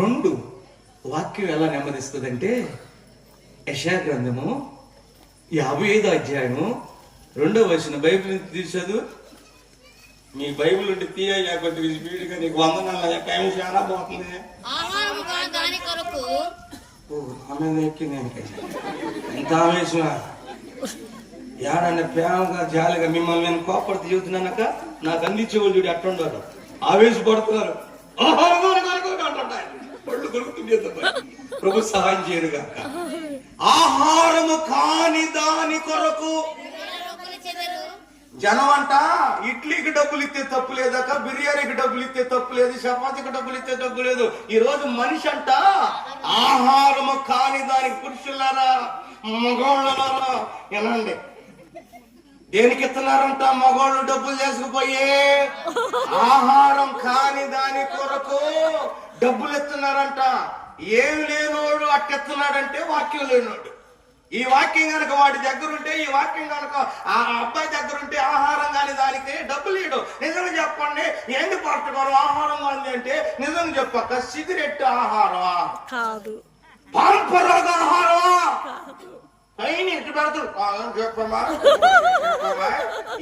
2 వాక్యం ఎలా నెమ్మదిస్తుందంటే యెషయా గ్రంథము 55వ అధ్యాయము 2వ వచనం. బైబిల్ తీసేదు, మీ బైబిల్ ఉంటే తీయ కొద్దిగా స్పీడ్గా నీకు వందనాలు టైం చాలా పోతుంది. ఎంత ఆవేశం ఏడన్నా ప్రేమగా జాలిగా మిమ్మల్ని నేను కోపడితే చెబుతున్నానక నాకు అందించేవాళ్ళు చూడు ఎట్టుండారు, ఆవేశపడుతున్నారు, పళ్ళు కొరుకుతుంది. ప్రభు సహాయం చేయరుగా. ఆహారము కాని దాని కొరకు జనం అంట ఇడ్లీకి డబ్బులు ఇస్తే తప్పు లేదక, బిర్యానీకి డబ్బులు ఇస్తే తప్పు లేదు, చపాతీకి డబ్బులు ఇస్తే తప్పు లేదు. ఈ రోజు మనిషి అంట ఆహారము కాని దానికి, పురుషులారా మగవాళ్ళలారా ఏనండి, దేనికి ఇస్తున్నారంట? మగవాళ్ళు డబ్బులు చేసుకుపోయే ఆహారం కాని దాని కొరకు డబ్బులు ఇస్తున్నారంట. ఏమి లేనోడు అట్టెత్తున్నాడంటే వాక్యం లేనోడు. ఈ వాక్యం కనుక వాడి దగ్గర ఉంటే, ఈ వాక్యం కనుక ఆ అబ్బాయి దగ్గర ఉంటే ఆహారం కాని దానికి డబ్బులు ఇడు. నిజంగా చెప్పండి, ఏంది పట్టుకోరు ఆహారం కాని అంటే నిజంగా చెప్పక్క, సిగరెట్ ఆహారమా కాదు, పాంపరాగ ఆహారమా అయిన ఇటు పెడతాడు చెప్పమ్మా.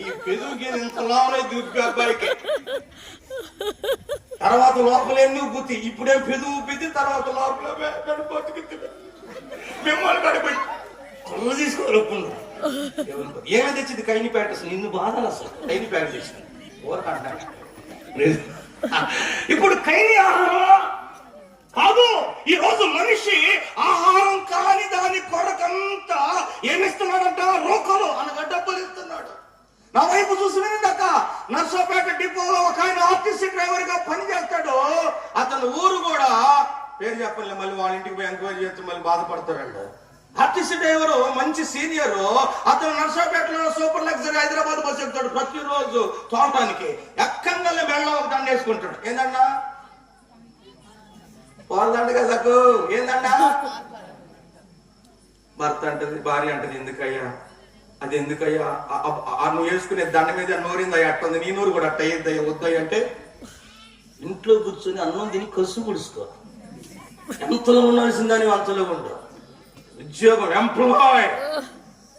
ఈ పెరుగుకి ఇంతలా దుబ్బి అబ్బాయికి తర్వాత లోపల ఎన్ని ఉబ్బుతి, ఇప్పుడేం పెరుగు ఉబ్బింది, తర్వాత లోపల బతుకుతుంది. మిమ్మల్ని కడిపోయి కళ్ళు తీసుకోవాలి. ఏమైనా తెచ్చింది కైని ప్యాకెట్, అసలు నిన్ను బాధలు అసలు కైని ప్యాకెట్ తెచ్చింది ఊరకంటాను. ఇప్పుడు కైని ఆహారం కాదు. ఈ రోజు మనిషి ఆహారం కాని దాని కొరకంతా ఏమిస్తున్నాడంట, రోకలు అనగా డబ్బులు ఇస్తున్నాడు. నా వైపు చూసి వినిందక్క, నర్సాపేట డిపోలో ఒక ఆయన ఆర్టీసీ డ్రైవర్ గా పనిచేస్తాడు. అతను ఊరు కూడా పేరు చెప్పలే, మళ్ళీ వాళ్ళ ఇంటికి పోయి ఎంక్వైరీ చేస్తే మళ్ళీ బాధపడతారంట. ఆర్టీసీ డ్రైవరు మంచి సీనియర్, అతను నర్సాపేటలో సూపర్ లగ్జరీ హైదరాబాద్ బస్సు ఎక్కుతాడు ప్రతిరోజు తోటానికి. ఎక్కంగా మెళ్ళ ఒక దండ వేసుకుంటాడు. ఏందన్నా వాళ్ళంట కదకు, ఏందన్నా భర్త అంటది, భార్య అంటది, ఎందుకయ్యా అది ఎందుకయ్యా, నువ్వు వేసుకునే దండ మీద నోరిందయ్యా అట్టుంది, నీ నోరు కూడా అట్ట అయ్యిద్దయ్యా వద్దయ్య అంటే, ఇంట్లో కూర్చొని అన్నం తిని కసు పుడుచుకో, ఎంతలో ఉండాల్సిందని అంతలో ఉండవు. ఉద్యోగం ఎంప్లాయ్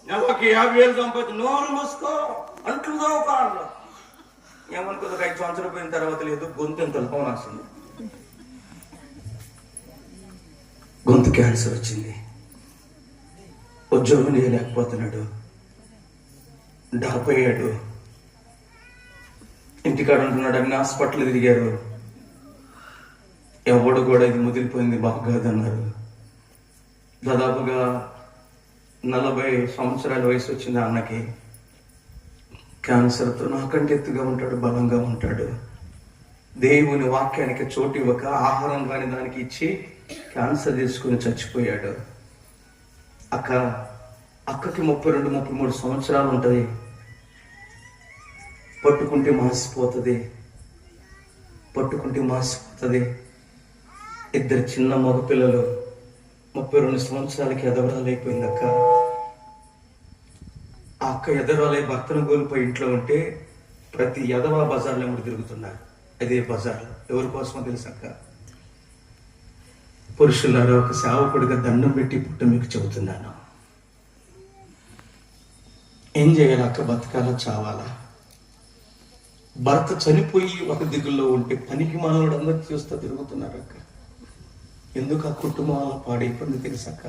నెలకి 50,000 సంపాదించి నోరు మూసుకో, అంట్లు దోకాళ్ళు. ఏమనుకో 5 సంవత్సరాలు పోయిన తర్వాత లేదు, గొంతు ఎంత లోనాల్సింది, గొంతు క్యాన్సర్ వచ్చింది, ఉద్యోగం చేయలేకపోతున్నాడు, డాప్ అయ్యాడు, ఇంటికాడ ఉంటున్నాడు. అన్ని హాస్పిటల్ తిరిగారు, ఎవడు కూడా ఇది ముదిరిపోయింది బాగాదన్నారు. దాదాపుగా 40 సంవత్సరాల వయసు వచ్చింది అన్నకి. క్యాన్సర్తో నాకంటే ఎత్తుగా ఉంటాడు, బలంగా ఉంటాడు. దేవుని వాక్యానికి చోటు ఇవ్వక ఆహారం కాని దానికి ఇచ్చి క్యాన్సర్ తీసుకుని చచ్చిపోయాడు. అక్కకి 32-33 సంవత్సరాలు ఉంటుంది. పట్టుకుంటే మాసిపోతుంది. 2 చిన్న మగపిల్లలు, 32 సంవత్సరాలకి ఎదవరాలైపోయింది అక్క. ఆ అక్క ఎదవరాలై భర్తను కోల్పోయి ఇంట్లో ఉంటే ప్రతి ఎదవ బజార్లో కూడా తిరుగుతున్నారు. అదే బజార్లో ఎవరి కోసమో తెలుసక్క, పురుషులారా ఒక సేవకుడిగా దండం పెట్టి పుట్ట మీకు చెబుతున్నాను, ఏం చేయాలి అక్క, బతకాలా చావాలా? భర్త చనిపోయి ఒక దిగుల్లో ఉంటే పనికి మానవుడు అందరూ చూస్తూ తిరుగుతున్నారు అక్క. ఎందుకు ఆ కుటుంబాల పాడైపోయింది తెలుసక్క,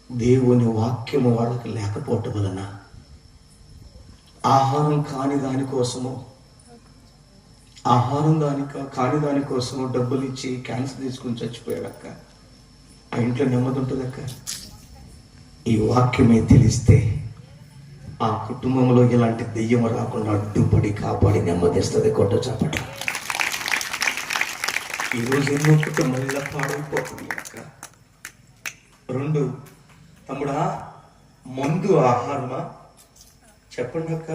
దేవుని వాక్యము వాళ్ళకి లేకపోవటం వలన. ఆహారం కాని దానికోసము డబ్బులు ఇచ్చి క్యాన్సర్ తీసుకుని చచ్చిపోయాడక్క. ఆ ఇంట్లో నెమ్మది ఉంటుందక్క. ఈ వాక్యమే తెలిస్తే ఆ కుటుంబంలో ఇలాంటి దెయ్యం రాకుండా అడ్డుపడి కాపాడి నెమ్మదిస్తుంది. కొట్ట చాపట. ఈరోజు ఎన్నో కుటుంబాలు ఇలా పాడైపోతుంది అక్క. 2 తమ్ముడా, మందు ఆహారమా? చెప్పండి అక్క,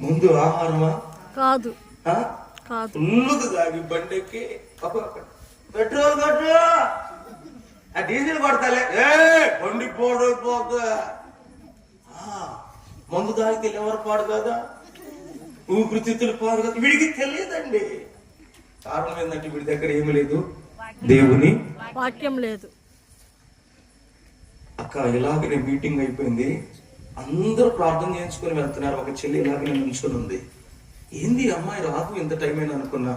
ముందు ఆహారమా? కాదు. ఫుల్లుగా తాగి బండికి పెట్రోల్ కొట్టు, ఆ డీజిల్ కొడతాలే, బండి పోడైపోక. మందు తాగితే ఎవరు పాడు కదా, ఊపిరితిత్తులు పాడు కదా. వీడికి తెలియదండి. కారణం ఏంటంటే వీడి దగ్గర ఏమి లేదు, దేవుని వాక్యం లేదు. అక్క ఇలాగనే మీటింగ్ అయిపోయింది, అందరూ ప్రార్థన చేయించుకొని వెళ్తున్నారు. ఒక చెల్లి ఇలాగనే నిల్చుని ఉంది. ఏంది అమ్మాయి రాదు, ఇంత టైం అయినా అనుకున్నా.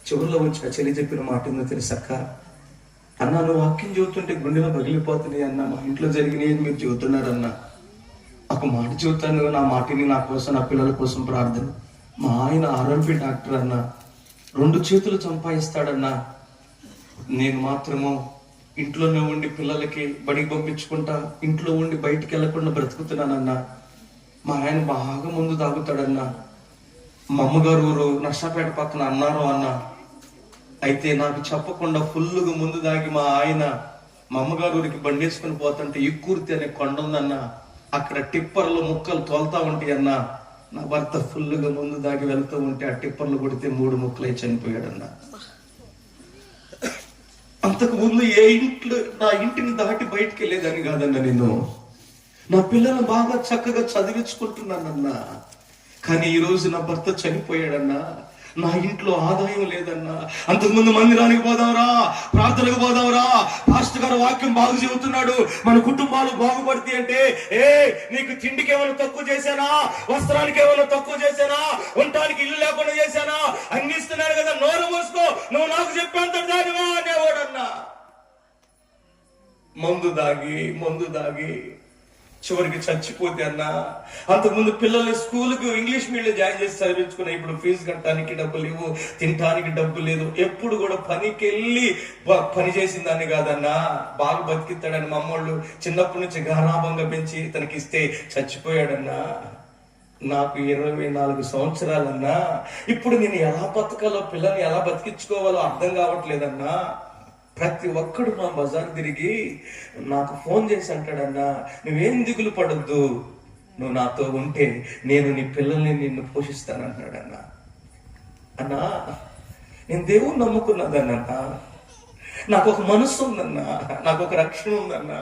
చివరిలో వచ్చి ఆ చెల్లి చెప్పిన మాట ఏందో తెలుసక్క, అన్న నువ్వు వాక్యం చెబుతుంటే గుండెలో పగిలిపోతుంది అన్న, మా ఇంట్లో జరిగినాయి మీరు చెబుతున్నారన్న. ఒక మాట చెబుతాను, నా మాటిని నా కోసం, నా పిల్లల కోసం ప్రార్థన. మా ఆయన ఆర్ఎంపీ డాక్టర్ అన్న, 2 చేతులు సంపాదిస్తాడన్నా. నేను మాత్రము ఇంట్లోనే ఉండి పిల్లలకి బడికి పంపించుకుంటా, ఇంట్లో ఉండి బయటికి వెళ్లకుండా బ్రతుకుతున్నానన్నా. మా ఆయన బాగా ముందు తాగుతాడన్నా. మా అమ్మగారు ఊరు నర్సాపేట పక్కన అన్నారు అన్న. అయితే నాకు చెప్పకుండా ఫుల్లుగా ముందు దాగి మా ఆయన మా అమ్మగారు ఊరికి బండేసుకుని పోతుంటే ఎక్కుర్తి అనే కొండ ఉందన్న, అక్కడ టిప్పర్లు ముక్కలు తోలుతా ఉంటాయి అన్న. నా భర్త ఫుల్లుగా ముందు దాగి వెళ్తూ ఉంటే ఆ టిప్పర్లు కొడితే 3 ముక్కలై చనిపోయాడన్న. అంతకు ముందు ఏ ఇంట్లో నా ఇంటిని దాటి బయటికి వెళ్ళేదాన్ని కాదన్నా. నేను నా పిల్లలు బాగా చక్కగా చదివించుకుంటున్నానన్నా. కానీ ఈరోజు నా భర్త చనిపోయాడన్నా, నా ఇంట్లో ఆదాయం లేదన్నా. అంతకుముందు మందిరానికి పోదాంరా, ప్రార్థనకు పోదాంరా, పాస్టర్ గారు వాక్యం బాగు చెబుతున్నాడు, మన కుటుంబాలు బాగుపడతాయి అంటే, నీకు తిండికి ఏమైనా తక్కువ చేశానా, వస్త్రానికి ఏమైనా తక్కువ చేశానా, ఉండటానికి ఇల్లు లేకుండా చేశానా, అన్ని ఇస్తున్నాడు కదా, నోరు మూసుకో, నువ్వు నాకు చెప్పేంత దానివా అనేవాడన్నా. మందు దాగి చివరికి చచ్చిపోతే అన్నా. అంతకుముందు పిల్లల్ని స్కూల్కి ఇంగ్లీష్ మీడియం జాయిన్ చేసి చదివించుకున్నా. ఇప్పుడు ఫీజు కట్టడానికి డబ్బు లేవు, తినడానికి డబ్బు లేదు. ఎప్పుడు కూడా పనికి వెళ్ళి పని చేసిన దాన్ని కాదన్నా. బాగా బతికిస్తాడని మా అమ్మోళ్ళు చిన్నప్పటి నుంచి గారాభంగా పెంచి తనకిస్తే చచ్చిపోయాడన్నా. నాకు 24 సంవత్సరాలన్నా. ఇప్పుడు నేను ఎలా బతకాలో, పిల్లల్ని ఎలా బతికించుకోవాలో అర్థం కావట్లేదన్నా. ప్రతి ఒక్కడు నా బజార్ తిరిగి నాకు ఫోన్ చేసి అంటాడన్నా, నువ్వేం దిగులు పడొద్దు, నువ్వు నాతో ఉంటే నేను నీ పిల్లల్ని నిన్ను పోషిస్తానంటున్నాడన్నా. అన్నా, నేను దేవుణ్ణి నమ్ముకున్నదన్నా. నాకు ఒక మనస్సు ఉందన్నా, నాకు ఒక రక్షణ ఉందన్నా.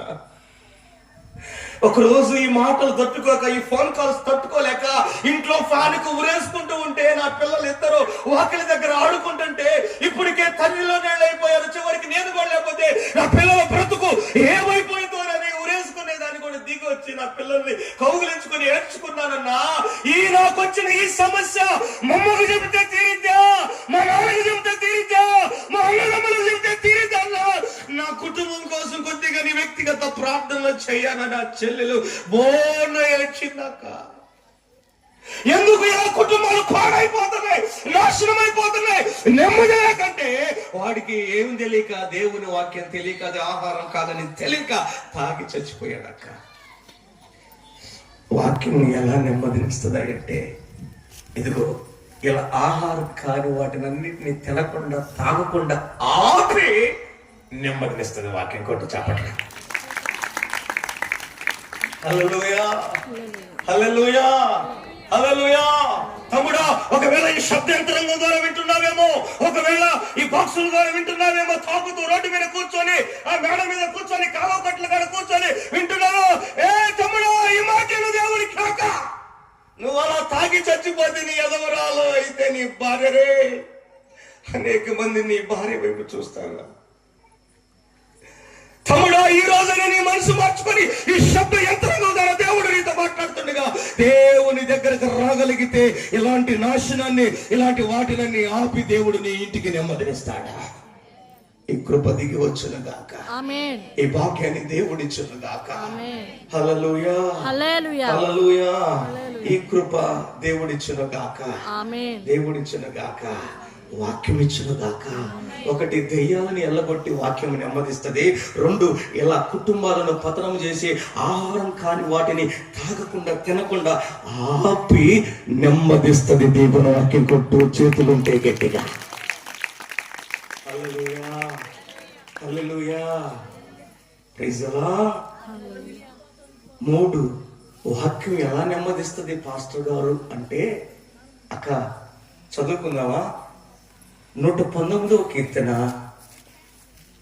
ఒకరోజు ఈ మాటలు తట్టుకోక, ఈ ఫోన్ కాల్స్ తట్టుకోలేక ఇంట్లో ఫ్యాన్కు ఉరేసుకుంటూ ఉంటే నా పిల్లలు ఇద్దరు వాకిలి దగ్గర ఆడుకుంటుంటే ఇప్పటికే తల్లిలో నేళ్ళైపోయారు. చివరికి నేను కూడా లేకపోతే నా పిల్లల బ్రతుకు ఏమైపోయిందోనని ఉరేసుకునేదాన్ని కూడా దిగి వచ్చి నా పిల్లల్ని కౌగిలించుకుని ఏడ్చుకున్నానన్నా. నాకు వచ్చిన ఈ సమస్య మమ్మకు చెబితే తీరిద్దా, మా నాన్నకు చెబితే తీరిద్దా, మా అన్నదమ్ములకు చెబితే తీరిద్దా. నా కుటుంబం కోసం కొద్దిగా నీ వ్యక్తిగత ప్రార్థనలు చేయాలని నా చెల్లెలు బోర్న ఏడ్చిందాక. ఎందుకు ఇలా కుటుంబాలు పాడైపోతున్నాయి, నాశనం అయిపోతున్నాయి? నెమ్మది లేకంటే వాడికి ఏం తెలియక, దేవుని వాక్యం తెలియక, అది ఆహారం కాదని తెలియక తాగి చచ్చిపోయాడక్క. వాక్యం ఎలా నెమ్మదినిస్తుంది అంటే, ఇదిగో ఇలా ఆహారం కాని వాటినన్నిటిని తినకుండా తాగకుండా ఆపి నెమ్మదినిస్తుంది వాక్యం. కొట్టు చాపట్ల. హల్లెలూయా, హల్లెలూయా, హల్లెలూయా. తమ్ముడా, ఒకవేళ ఈ శబ్దంతరంగం ద్వారా వింటున్నావేమో, ఒకవేళ ఈ బాక్సుల ద్వారా వింటున్నావేమో, తాగుతూ రోడ్డు మీద కూర్చొని, ఆ మేడ మీద కూర్చొని, కాలువ కట్ల కాడ కూర్చొని వింటున్నావు. తమ్ముడు, ఈ మాటలు దేవుడి కాక. నువ్వు అలా తాగి చచ్చిపోతే నీ ఎదవరాలు అయితే నీ భార్యరే. అనేక మంది నీ భార్య వైపు చూస్తాను. తమ్ముడు, ఈ రోజునే నీ మనసు మార్చుకొని ఈ శబ్ద యంత్రంగా ద్వారా దేవుడు నీతో మాట్లాడుతుండగా దేవుని దగ్గరకు రాగలిగితే ఇలాంటి నాశనాన్ని, ఇలాంటి వాటినన్నీ ఆపి దేవుడు నీ ఇంటికి నెమ్మదినిస్తాడా. ఈ కృప దిగి వచ్చును గాక, ఈ భాగ్యాన్ని దేవుడిచ్చును గాక. హల్లెలూయా, హల్లెలూయా. ఈ కృప దేవుడిచ్చును గాక, దేవుడిచ్చును గాక, వాక్యం ఇచ్చును గాక. ఒకటి, దెయ్యాలని ఎల్లగొట్టి వాక్యం నెమ్మదిస్తుంది. 2, ఇలా కుటుంబాలను పతనం చేసి ఆహారం కాని వాటిని తాగకుండా తినకుండా ఆపి నెమ్మదిస్తుంది దేవుని వాక్యం. కొట్టు చేతులుంటే గట్టిగా. హల్లెలూయా, హల్లెలూయా, ప్రైజ్ ది లార్డ్. 3, వాక్యం ఎలా నెమ్మదిస్తుంది పాస్టర్ గారు అంటే, అక్క చదువుకుందామా? 119వ కీర్తన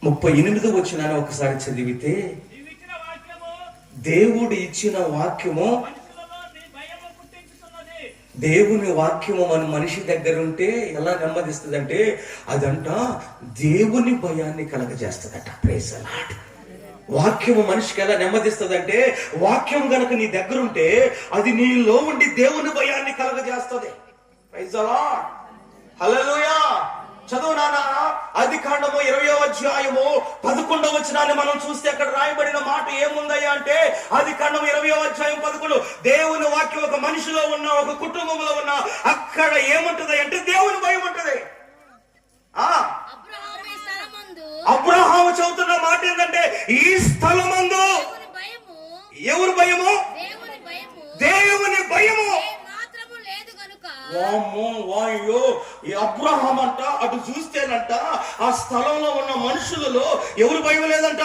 38వ వచనాన్ని ఒకసారి చదివితే, దేవుడు ఇచ్చిన వాక్యము, దేవుని వాక్యము మన మనిషి దగ్గర ఉంటే ఎలా నెమ్మదిస్తుంది అంటే, అదంట దేవుని భయాన్ని కలగజేస్తుందట. Praise the lord. వాక్యము మనిషికి ఎలా నెమ్మదిస్తుంది అంటే, వాక్యం గనక నీ దగ్గర ఉంటే అది నీలో ఉండి దేవుని భయాన్ని కలగజేస్తుంది. ప్రైజ్ ది లార్డ్, హల్లెలూయా. చదువు నాన్న. ఆదికాండము 20వ అధ్యాయము 11వ వచనాన్ని మనం చూస్తే అక్కడ రాయబడిన మాట ఏముందయ్యా అంటే, ఆదికాండము 20వ అధ్యాయం 11, దేవుని వాక్యం ఒక మనిషిలో ఉన్న, ఒక కుటుంబంలో ఉన్న, అక్కడ ఏముంటది అంటే దేవుని భయం ఉంటది. అబ్రహాము చదువుతున్న మాట ఏంటంటే, ఈ స్థలమందు ఎవరు భయము? దేవుని భయము. వాయో, ఈ అబ్రహాం అంట అటు చూస్తేనంట ఆ స్థలంలో ఉన్న మనుషులలో ఎవరు భయం లేదంట.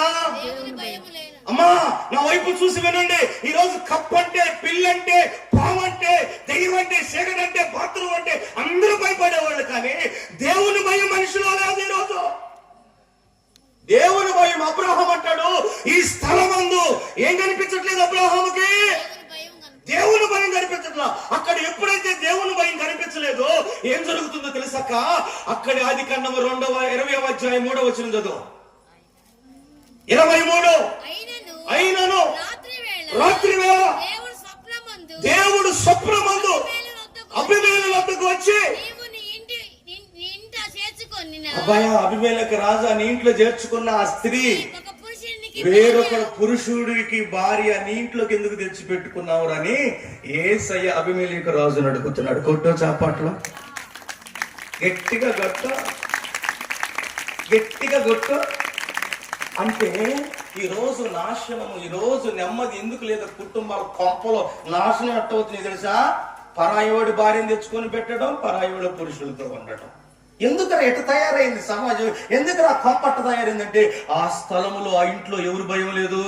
అమ్మా, నా వైపు చూసి వినండి. ఈ రోజు కప్పంటే, పిల్లంటే, పావంటే, దెయ్యం అంటే, సెగడంటే, బాత్రూమ్ అంటే అందరూ భయపడేవాళ్ళు. కానీ దేవుని భయం మనిషిలో లేదు. ఈ రోజు దేవుని భయం. అబ్రహాం అంటాడు, ఈ స్థలమందు ఏం కనిపించట్లేదు అబ్రహాముకి? దేవుని భయం కనిపించట్లా. అక్కడ ఎప్పుడైతే దేవుని భయం కనిపించలేదో ఏం జరుగుతుందో తెలుసక్క? అక్కడ ఆదికాండము 20వ అధ్యాయం 3వ వచనం చదువు. 23. అయినను రాత్రి వేళ దేవుడు స్వప్నమందు అబీమెలెకు వద్దకు వచ్చి, అబ్బాయా అబీమెలెకు రాజా, నీ ఇంట్లో చేర్చుకున్న ఆ స్త్రీ వేరొక పురుషుడికి భార్య నీ ఇంట్లోకి ఎందుకు తెచ్చి పెట్టుకున్నావు అని యేసయ్య అబీమెలెకు రాజును అడుగుతున్నాడు. కొట్టో చాపాట్లో గట్టిగా కొట్టు, గట్టిగా కొట్టు. అంటే ఈ రోజు నాశనము, ఈ రోజు నెమ్మది ఎందుకు లేదా? కుటుంబాల కొంపలో నాశనం ఎట్టవుతుంది తెలుసా? పరాయోడి భార్యను తెచ్చుకొని పెట్టడం, పరాయోడి పురుషులతో ఉండటం. ఎందుకరా ఎట్ట తయారైంది సమాజం? ఎందుకరా కొంప అట్ట తయారైందంటే ఆ స్థలములో, ఆ ఇంట్లో ఎవరు భయం లేదు.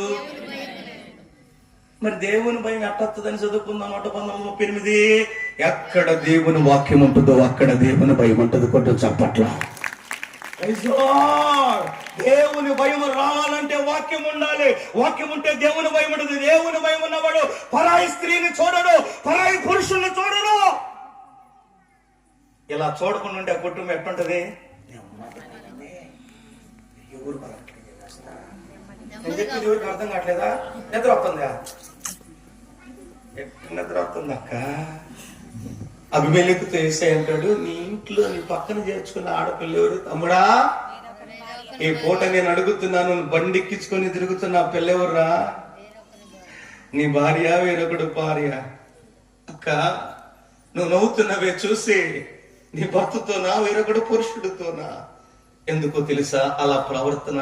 మరి దేవుని భయం ఎట్టొస్తుందని చదువుకుందాం. 138. ఎక్కడ దేవుని వాక్యం ఉంటుందో అక్కడ దేవుని భయం ఉంటుంది. కొంచెం చప్పట్ల. దేవుని భయం రావాలంటే వాక్యం ఉండాలి. వాక్యం ఉంటే దేవుని భయం ఉంటుంది. దేవుని భయం ఉన్నవాడు పరాయి స్త్రీని చూడడు, పరాయి పురుషుల్ని చూడడు. ఇలా చూడకుండా ఉంటే ఆ కుటుంబం ఎట్టుంటది? ఎవరికి అర్థం కావట్లేదా? నిద్ర వస్తుందా? నిద్ర వస్తుంది అక్క. అబీమెలెకుతో యేసయ్య అంటాడు, నీ ఇంట్లో నీ పక్కన చేర్చుకున్న ఆడపిల్ల ఎవరు తమ్ముడా? ఈ పూట నేను అడుగుతున్నాను, బండిక్కించుకొని తిరుగుతున్న పిల్ల ఎవర్రా? నీ భార్య, వేరొకడు భార్య. అక్క నువ్వు నవ్వుతున్నవే చూసి, నీ భర్తతోనా వేరొకడు పురుషుడితోనా? ఎందుకో తెలుసా అలా ప్రవర్తన?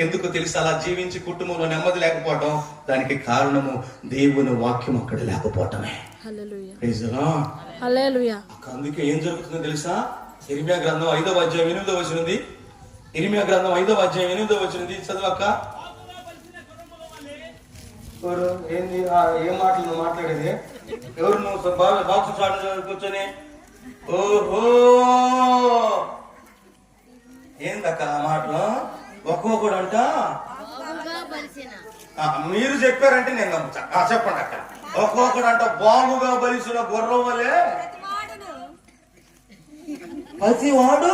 ఎందుకు తెలుసా అలా జీవించి కుటుంబంలో నెమ్మది లేకపోవడం? దానికి కారణము దేవుని వాక్యం అక్కడ లేకపోవటమే. అందుకే ఏం జరుగుతుందో తెలుసా? ఇర్మియా గ్రంథం 5వ అధ్యాయం 8వ వచనం ఉంది. ఇర్మియా గ్రంథం 5వ అధ్యాయం 8వ వచనం ఉంది. చదవక్క. ఏంది ఏం మాటలు నువ్వు మాట్లాడేది? ఎవరు నువ్వు బాక్స్ కూర్చొని? ఓహో, ఏందక్క ఆ మాటలు? ఒక్కొక్కడు అంట. మీరు చెప్పారంటే నేను నమ్ముతా. చెప్పండి అక్క. ఒక్కొక్కడు అంట బాగుగా బలిసిన గుర్రం వలే ప్రతి వాడు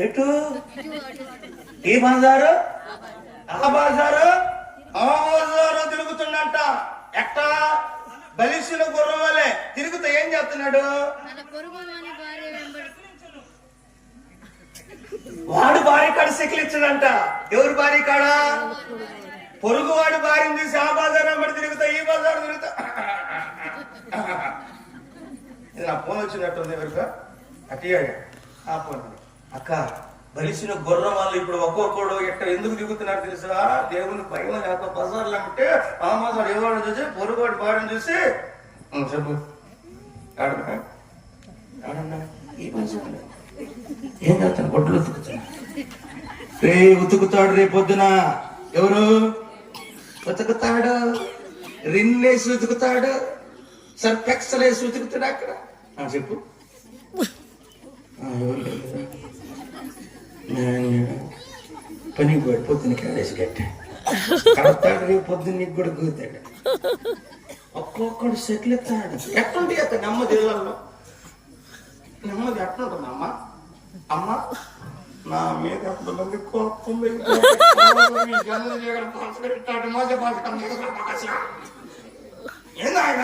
ఎటు, ఈ బజారు ఆ బజారు ఆ బజారు తిరుగుతుండంట. ఎట్టా? బలిసిన గుర్రం వలే తిరుగుతూ ఏం చేస్తున్నాడు? వాడు భార్య కాడ సెకిలిచ్చాడంట. ఎవరు భార్య కాడ? పొరుగు వాడి భార్యను చూసి ఆ బజార్ వెంబడి తిరుగుతా, ఈ బజార్ తిరుగుతా. ఇది నా ఫోన్ వచ్చినట్టుంది. ఎవరికా అట్టిగాడు ఆ ఫోన్. అక్క బలిసిన గుర్రం వాళ్ళు ఇప్పుడు ఒక్కొక్కడు ఎక్కడ ఎందుకు దిగుతున్నారు తెలుసా? దేవుని భయం లేక బజార్లు అంటే ఆ బజార్ ఎవరు చూసి పొరుగువాడి భార్యను చూసి చెప్పు ఈ బజార్లో ఏం చేస్తాను? గొడ్లు ఉతుకుతున్నా. ఉతుకుతాడు రేపొద్దున. ఎవరు ఉతుకుతాడు? రిన్నేసి ఉతుకుతాడు, సర్ఫెక్సలేసి ఉతుకుతాడు అక్కడ. చెప్పు. పనికి పోయాడు, పొద్దున్న క్యారేజ్ కట్టా కడతాడు, రేపు పొద్దున్న నీకు కూడా కూతాడు. ఒక్కొక్కడు సెటిల్ ఎత్తాడు. ఎట్టుంటే అక్కడ నెమ్మది ఇళ్ళల్లో నెమ్మది ఎట్లుంటుంది అమ్మ? అమ్మ నా మీద ఎంతమంది కోపం ఏందాయన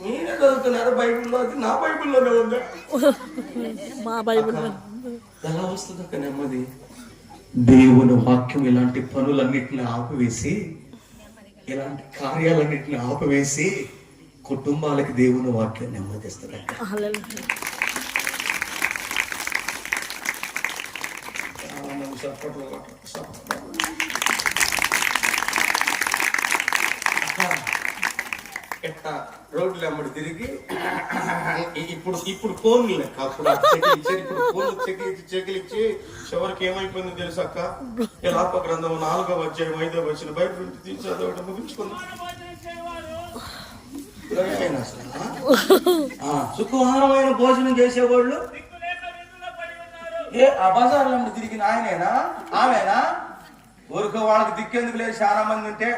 నేనే చదువుతున్నారు బైబిల్లో, అది నా బైబిల్లోనే ఉంది. మా బైబిల్ ఎలా వస్తుంది అక్క నెమ్మది? దేవుని వాక్యం ఇలాంటి పనులన్నిటిని ఆపివేసి, ఇలాంటి కార్యాలన్నిటిని ఆపివేసి కుటుంబాలకి దేవుని వాక్యం నెమ్మదిస్తుంది. ఎట్లా రోడ్లు వెంబడి తిరిగి ఇప్పుడు ఫోన్లు లెక్క. అప్పుడు ఇప్పుడు ఫోన్లు చెకిలిచ్చి చివరికి ఏమైపోయిందో తెలుసు అక్క? యెహోవా గ్రంథం 4వ అధ్యాయం 5వ వచనం బయట నుంచి తీసి చదవడం ముగించుకుందాం. శుక్రవారమైన భోజనం చేసేవాళ్ళు ఏ ఆ బజార్లో తిరిగిన ఆయనేనా ఆమెనా? ఊరికో వాళ్ళకి దిక్కేందుకు లేదు, చాలా మంది ఉంటే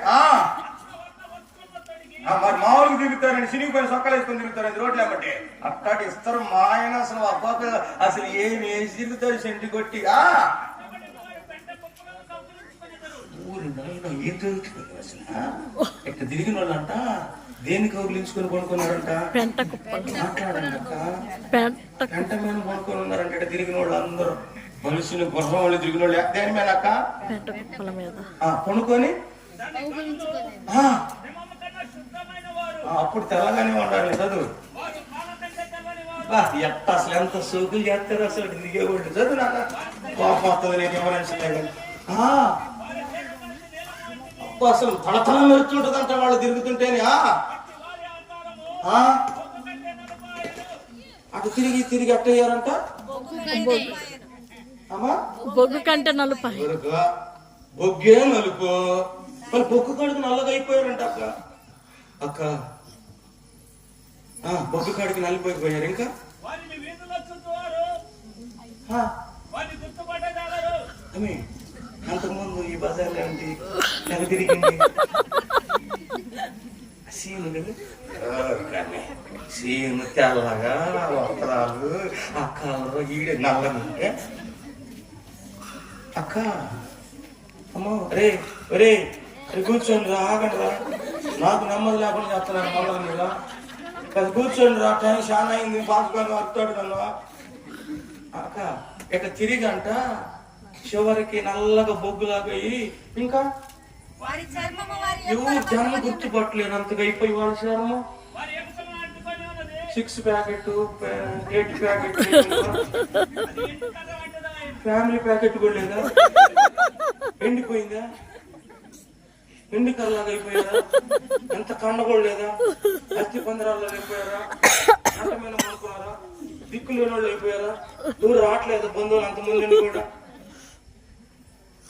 మరి మామూలుగా తిరుగుతారని సినిగిపోయిన సొక్కలు వేసుకొని తిరుగుతారు రోడ్లు ఏమంటే అట్టాటి ఇస్తారు. మా ఆయన అసలు అబ్బాక అసలు ఏమి వేసి తిరుగుతారు సెంటి కొట్టి. ఊరి ఏం జరుగుతుంది అసలు? ఇక్కడ తిరిగిన వాళ్ళంట దేన్ని కౌగిలించుకొని కొనుక్కున్నారంట, మాట్లాడారంట, పెంట మీద కొనుక్కొని ఉన్నారంట. ఇక్కడ తిరిగిన వాళ్ళు అందరూ మనుషులు గుర్రం వాళ్ళు తిరిగిన వాళ్ళు దేని మీద అక్క కొనుక్కొని అప్పుడు తెల్లగానే ఉండాలి చదువు. ఎట్ట అసలు ఎంత సోకులు చేస్తారు అసలు దిగేవాళ్ళు. చదువు నాకు కోపం వస్తుంది, నేను ఎవరైనా అసలు తలతల మెరుచుంటుందంట వాళ్ళు తిరుగుతుంటేనే. అటు తిరిగి తిరిగి అట్టయ్యారంట. బొగ్గు కంటే నలుపు, బొగ్గే నలుపు. మరి బొగ్గు కాడికి నల్లగా అయిపోయారంట అక్క. అక్క బొగ్గు కాడికి నలిపోయిపోయారు. ఇంకా అంతకుముందు ఈ బజార్లో ఏంటి నెల తిరిగింది సీను కదా, సీను తెల్లగా వస్త్రాలు అక్కలు ఈడే నల్లగా. అక్క అమ్మో రే రే కూర్చోండి రా, ఆగండి రా, నాకు నెమ్మది లేకుండా చెప్తున్నాను మళ్ళీ మీద. అది కూర్చోండి రా, టైం చాలా అయింది, బాసుకొని వస్తాడు కన్నా. అక్క ఇక తిరిగంట చివరికి నల్లగా బొగ్గులాగా ఇంకా ఎవరు జనం గుర్తుపట్టలేనంతగా అయిపోయి వాళ్ళ చర్మం. 6 ప్యాకెట్ 8 ప్యాకెట్ ఫ్యామిలీ ప్యాకెట్ కూడా లేదా, ఎండిపోయిందా, ఎండి కర్రలాగా అయిపోయారా, ఎంత కండగోడు లేదా, అస్థి పందరాల్లో అయిపోయారా, అంట మీద పడుకున్నారా, దిక్కు లేని వాళ్ళు అయిపోయారా, దూరం రావట్లేదు బంధువులు అంతమంది కూడా.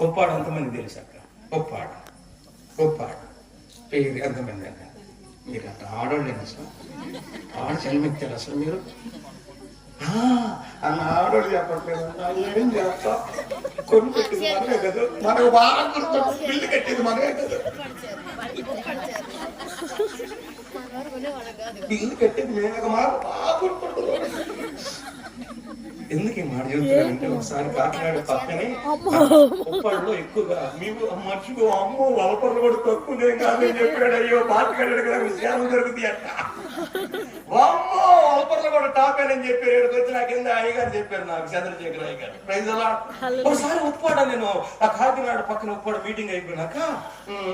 ఒప్పాడు అంతమంది తెలుసు అక్క, ఒప్పాడు పేరు ఎంతమంది అక్క. మీరు అంత ఆడోళ్ళేను అసలు, జన్మించారు అసలు మీరు అన్న ఆడోళ్ళు చెప్పట్లేదు. ఏం చేస్తా కొను పెట్టింది మనమే కదా, మనకు బాగా గుర్తు బిల్లు కట్టేది మనమే కదా, బిల్లు కట్టేది మేమే బాగా గుర్తుంటుంది. ఎందుకు ఈ మాట చెబుతున్నానంటే ఒకసారి కాకినాడ పక్కనే ఉప్పాడులో ఎక్కువగా మీకు మర్చిపో అమ్మో వలపర్లు కూడా తక్కువ కాదని చెప్పాడు. అయ్యో పాతకాడు కదా విషయాలు జరుగుతాయి అంట. అమ్మో వలపర్లు కూడా టాప్ అని చెప్పారు. ఏడుకు వచ్చి నాకు కింద అయ్యగారు చెప్పారు, నాకు చంద్రశేఖర్ అయ్యగారు. ప్రైజ్ అలా ఒకసారి ఉప్పాడ నేను ఆ కాకినాడ పక్కన ఉప్పాడ మీటింగ్ అయిపోయినాక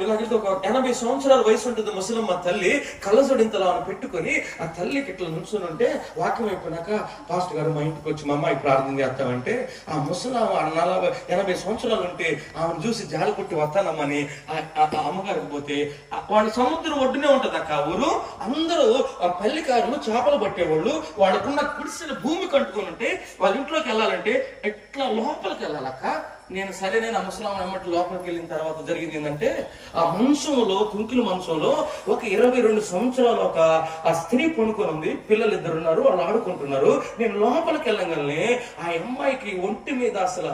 ఇలాగైతే ఒక 80 సంవత్సరాల వయసు ఉంటుంది ముసలమ్మ తల్లి, కళ్ళజోడింతలా పెట్టుకొని ఆ తల్లికి ఇట్లా నుంచుని ఉంటే వాక్యం అయిపోయినాక పాస్టర్ గారు మా ఇంటికి వచ్చి మా అమ్మాయి ప్రార్థన చేస్తామంటే ఆ ముసలామ 80 సంవత్సరాలు ఉంటే ఆమెను చూసి జాలి పుట్టి వస్తానమ్మని అమ్మగారికి పోతే వాళ్ళ సముద్రం ఒడ్డునే ఉంటది అక్క ఊరు. అందరూ పల్లికారులు చేపలు పట్టేవాళ్ళు, వాళ్ళకున్న కుడిసిన భూమి కట్టుకుని ఉంటే వాళ్ళ ఇంట్లోకి వెళ్ళాలంటే ఎట్లా లోపలికి వెళ్ళాలక్క. నేను సరే నేను ముసలాం అమ్మటి లోపలికి వెళ్ళిన తర్వాత జరిగింది ఏంటంటే ఆ మంచంలో కుంకుల మంచంలో ఒక 22 సంవత్సరాలు ఒక ఆ స్త్రీ పడుకొని ఉంది. పిల్లలు 2 ఉన్నారు, వాళ్ళు ఆడుకుంటున్నారు. నేను లోపలికి వెళ్ళగానే ఆ అమ్మాయికి ఒంటి మీద అసలు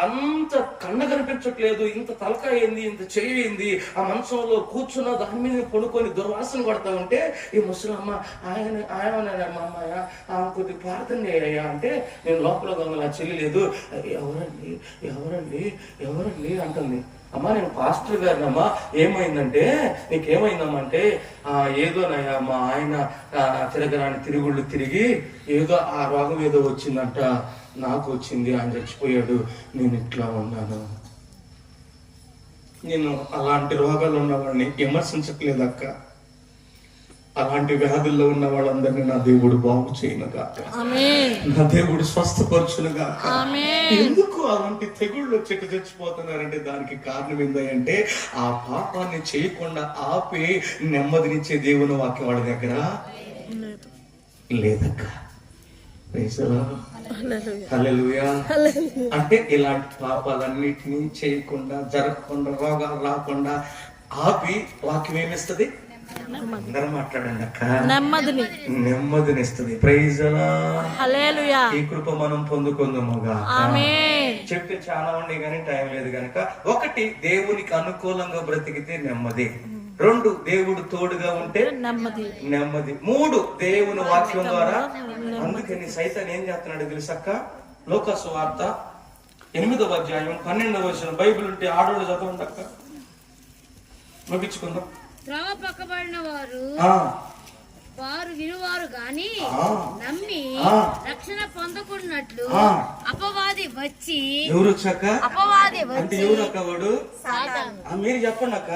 అంత కన్న కనిపించట్లేదు, ఇంత తలకాయ ఏంది, ఇంత చెయ్యి ఏంది, ఆ మంచంలో కూర్చున్న దాని మీద పడుకొని దుర్వాసన పడతా ఉంటే ఈ ముసలమ్మ ఆయన మా అమ్మాయ కొద్ది ప్రార్థన చేయ్యా అంటే నేను లోపల నా చెల్లి లేదు, ఎవరండి అంటుంది. అమ్మా నేను పాస్టర్ గారినమ్మా, ఏమైందంటే నీకేమైందమ్మా అంటే ఏదోనయ్యా మా ఆయన తిరగరాని తిరుగుళ్ళు తిరిగి ఏదో ఆ రోగం ఏదో వచ్చిందంట, నాకు వచ్చింది, ఆయన చచ్చిపోయాడు, నేను ఇట్లా ఉన్నాను. నేను అలాంటి రోగాలు ఉన్న వాళ్ళని విమర్శించట్లేదు అక్క, అలాంటి వ్యాధుల్లో ఉన్న వాళ్ళందరినీ నా దేవుడు బాగు చేయనుగా, నా దేవుడు స్వస్థపరచునుగా. ఎందుకు అలాంటి తెగుళ్ళు వచ్చి చచ్చిపోతున్నారంటే దానికి కారణం ఏంటంటే ఆ పాపాన్ని చేయకుండా ఆపి నెమ్మదినిచ్చే దేవుని వాక్యం వాళ్ళ దగ్గర లేదక్క. హల్లెలూయా. అంటే ఇలాంటి పాపాలన్నిటినీ చేయకుండా, జరగకుండా, రోగాలు రాకుండా ఆపి వాక్యం ఏమిస్తుంది, అందరూ మాట్లాడండి అక్క. నెమ్మదిని. నెమ్మదినిస్తుంది. ప్రైజ్ హల్లెలూయా. ఈ కృప మనం పొందుకుందాముగా. ఆమేన్. చెప్తే చాలా ఉన్నాయి కానీ టైం లేదు కనుక, ఒకటి, దేవునికి అనుకూలంగా బ్రతికితే నెమ్మది. 2, దేవుడు తోడుగా ఉంటే నెమ్మది. నెమ్మది. 3, దేవుని వాక్యం ద్వారా. అందుకని సైతాన్ ఏం చేస్తున్నాడు తెలుసక్క? లోకాసు వార్త 8వ అధ్యాయం 12వ వచనం. బైబిల్ ఉంటే ఆడోళ్ళు చదవండి అక్క, ముగించుకుందాం. త్రోవ పక్కబడిన వారు వినువారు గాని నమ్మి రక్షణ పొందకున్నట్లు అపవాది వచ్చి. ఎవరు వచ్చాక? అపవాది అంటే ఎవరు అక్క? వాడు మీరు చెప్పండి అక్క.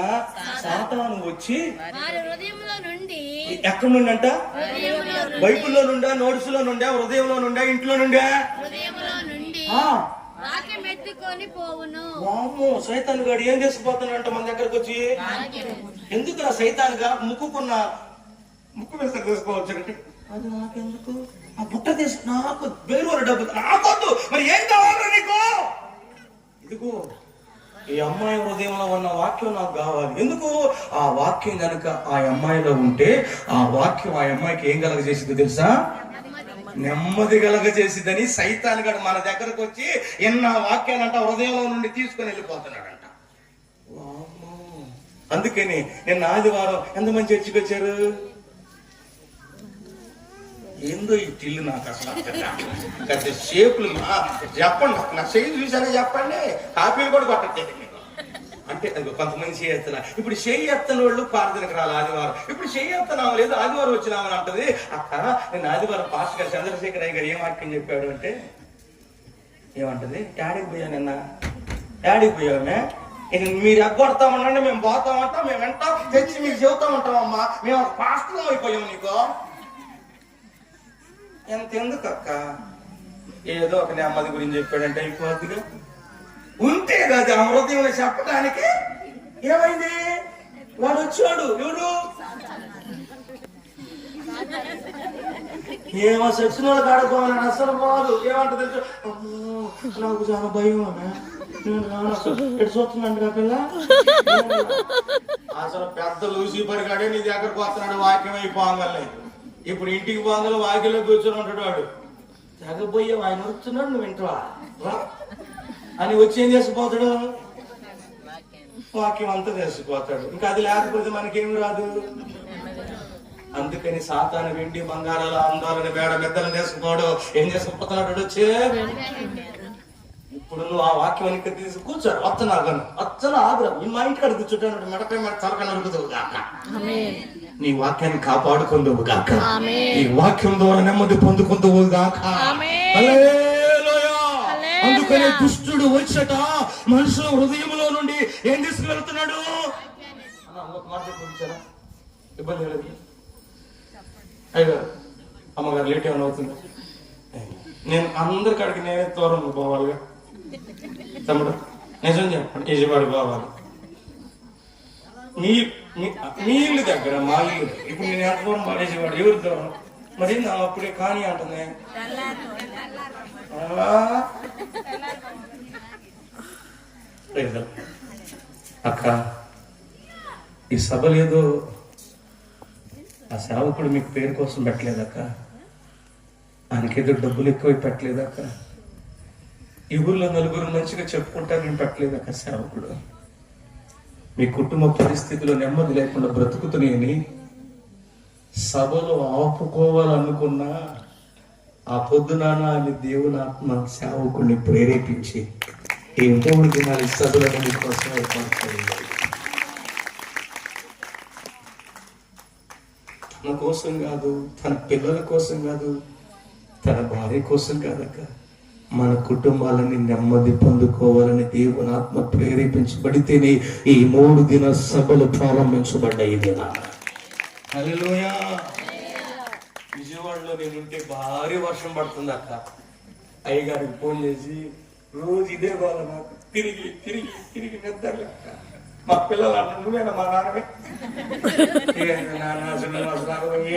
సాతాను వచ్చి వారి హృదయంలో నుండి. ఎక్కడి నుండి అంట? బైబిల్లో నుండా, నోట్స్ లో నుండా, హృదయంలో నుండా, ఇంట్లో నుండా? హృదయంలో నుండి వాక్యం ఎత్తుకొని పోవును. వామ్మో, సైతాన్ గాడు ఏం చేసుకుపోతున్నాడంట మన దగ్గరకు వచ్చి? ఎందుకు సైతాన్ గా ముక్కు వేస్తే తీసుకోవచ్చు అంటే, అది నాకెందుకు? ఆ బుట్ట తీసు, నాకు వేరు డబ్బు నాకొద్దు. మరి ఏం కావాలి నీకు? ఇదిగో ఈ అమ్మాయి హృదయంలో ఉన్న వాక్యం నాకు కావాలి. ఎందుకు? ఆ వాక్యం కనుక ఆ అమ్మాయిలో ఉంటే, ఆ వాక్యం ఆ అమ్మాయికి ఏం కలగజేసిందో తెలుసా? నెమ్మది కలగజేసిద్దని సైతాన్ గడు మన దగ్గరకు వచ్చి ఎన్న వాక్యాలంట హృదయంలో నుండి తీసుకొని వెళ్ళిపోతున్నాడంట. అందుకని నిన్న ఆదివారం ఎంతమంది చర్చికి వచ్చారు? ఏందో ఈ టిల్లు నాకు అసలు పెద్ద షేపులు. చెప్పండి, నా చేయి చూసారా చెప్పండి. కాపీలు కూడా కొట్టట్లేదు మీకు. అంటే కొంతమంది చేయెత్తన. ఇప్పుడు చేయి ఎత్తని వాళ్ళు ప్రార్థనకు రాలి ఆదివారం. ఇప్పుడు చేయి ఎత్తనామా లేదు, ఆదివారం వచ్చినామని అంటది. అక్క, నేను ఆదివారం పాస్టర్ గారు చంద్రశేఖర్ అయ్య గారు ఏం వాక్యం చెప్పాడు అంటే, ఏమంటది? డాడీకి పోయాను నిన్న. డాడీకి పోయామే, మీరు ఎగ్గొడతామనండి, మేము పోతామంటాం, మేము వెంటాం, తెచ్చి మీకు చెబుతామంటామమ్మా, మేము ఒక పాస్టర్ అయిపోయాం. నీకు ఎంతెందుకు అక్క? ఏదో ఒక నెమ్మది గురించి చెప్పాడంటే అయిపోద్దిగా. ఉంటే కదా ఆ హృదయంలో చెప్పడానికి. ఏమైంది? వాడు వచ్చాడు. ఎవరు? ఏమో చచ్చిన వాళ్ళు కాడుకోవాలని అసలు బాదు. ఏమంట తెలుసు? నాకు చాలా భయం. నేను చూస్తున్నాను పిల్ల. అసలు పెద్ద లూసి పరిగాడే నీ దగ్గరకు వస్తున్నాడు వాక్యం అయిపోగానే. ఇప్పుడు ఇంటికి పోగానే వాక్యంలో కూర్చొని ఉంటాడు వాడు. తెగబోయే ఆయన వస్తున్నాడు, నువ్వు వింటావా అని వచ్చి ఏం చేసిపోతాడు? వాక్యం అంతా చేసిపోతాడు. ఇంకా అది లేకపోతే మనకేమి రాదు. అందుకని సాతాను వెండి బంగారాల అందాలని వేడ మెద్దలను తీసుకుపోవడం ఏం చేసుకుపోతున్నాడు? వచ్చే ఇప్పుడు నువ్వు ఆ వాక్యానికి తీసి కూర్చోడు. అచ్చన ఆగ్రహం మా ఇంటికాడ కూర్చుంటాడు. మెడపై తలక నరుగుతావు కాక. నీ వాక్యాన్ని కాపాడుకుందువు గాక. ఈ వాక్యం ద్వారా నెమ్మది పొందుకుందువు గాక. అందుకనే దుష్టుడు వచ్చట మనుషుల హృదయంలో నుండి ఏం తీసుకువెళ్తున్నాడు? ఇబ్బంది లేదు. అయ్యో అమ్మగారు లేట్ ఏమైనా అవుతుంది? నేను అందరి కాడికి నేనే దూరం పోవాలిగా. తమ్ముడు నిజం చెప్పండి, యజమాడు పోవాలి. మీ ఇల్లు దగ్గర, మా ఇల్లు దగ్గర. ఇప్పుడు నేను ఎంత దూరం యజమాడు? ఎవరి దూరం? మరి అప్పుడే కానీ అంటుంది. అక్క, ఈ సభలు ఏదో ఆ సేవకుడు మీకు పేరు కోసం పెట్టలేదక్క. ఆయనకేదో డబ్బులు ఎక్కువ పెట్టలేదక్క. ఈ ఊర్లో నలుగురు మంచిగా చెప్పుకుంటారు నేను పెట్టలేదక్క. సేవకుడు మీ కుటుంబ పరిస్థితిలో నెమ్మది లేకుండా బ్రతుకుతున్నాయని సభలో ఆపుకోవాలనుకున్నా ఆ పొద్దునాన అని దేవుని ఆత్మ సేవకుడిని ప్రేరేపించి ఈ 3 దినాలు సభలను మీకోసం ఏర్పడుతుంది. తన కోసం కాదు, తన పిల్లల కోసం కాదు, తన భార్య కోసం కాదక్క, మన కుటుంబాలని నెమ్మది పొందుకోవాలని దేవుని ఆత్మ ప్రేరేపించబడితేనే ఈ 3 దిన సభలు ప్రారంభించబడ్డాయి. హల్లెలూయా. విజయవాడలో నేనుంటే భారీ వర్షం పడుతుంది అక్క. అయ్యగారికి ఫోన్ చేసి రోజు ఇదే బాధ నాకు. తిరిగి తిరిగి తిరిగి నిద్రలే అక్క. మా పిల్లలు అంటారు, నువ్వేనా మా నాన్నవే? ఏంది నాన్న అసలు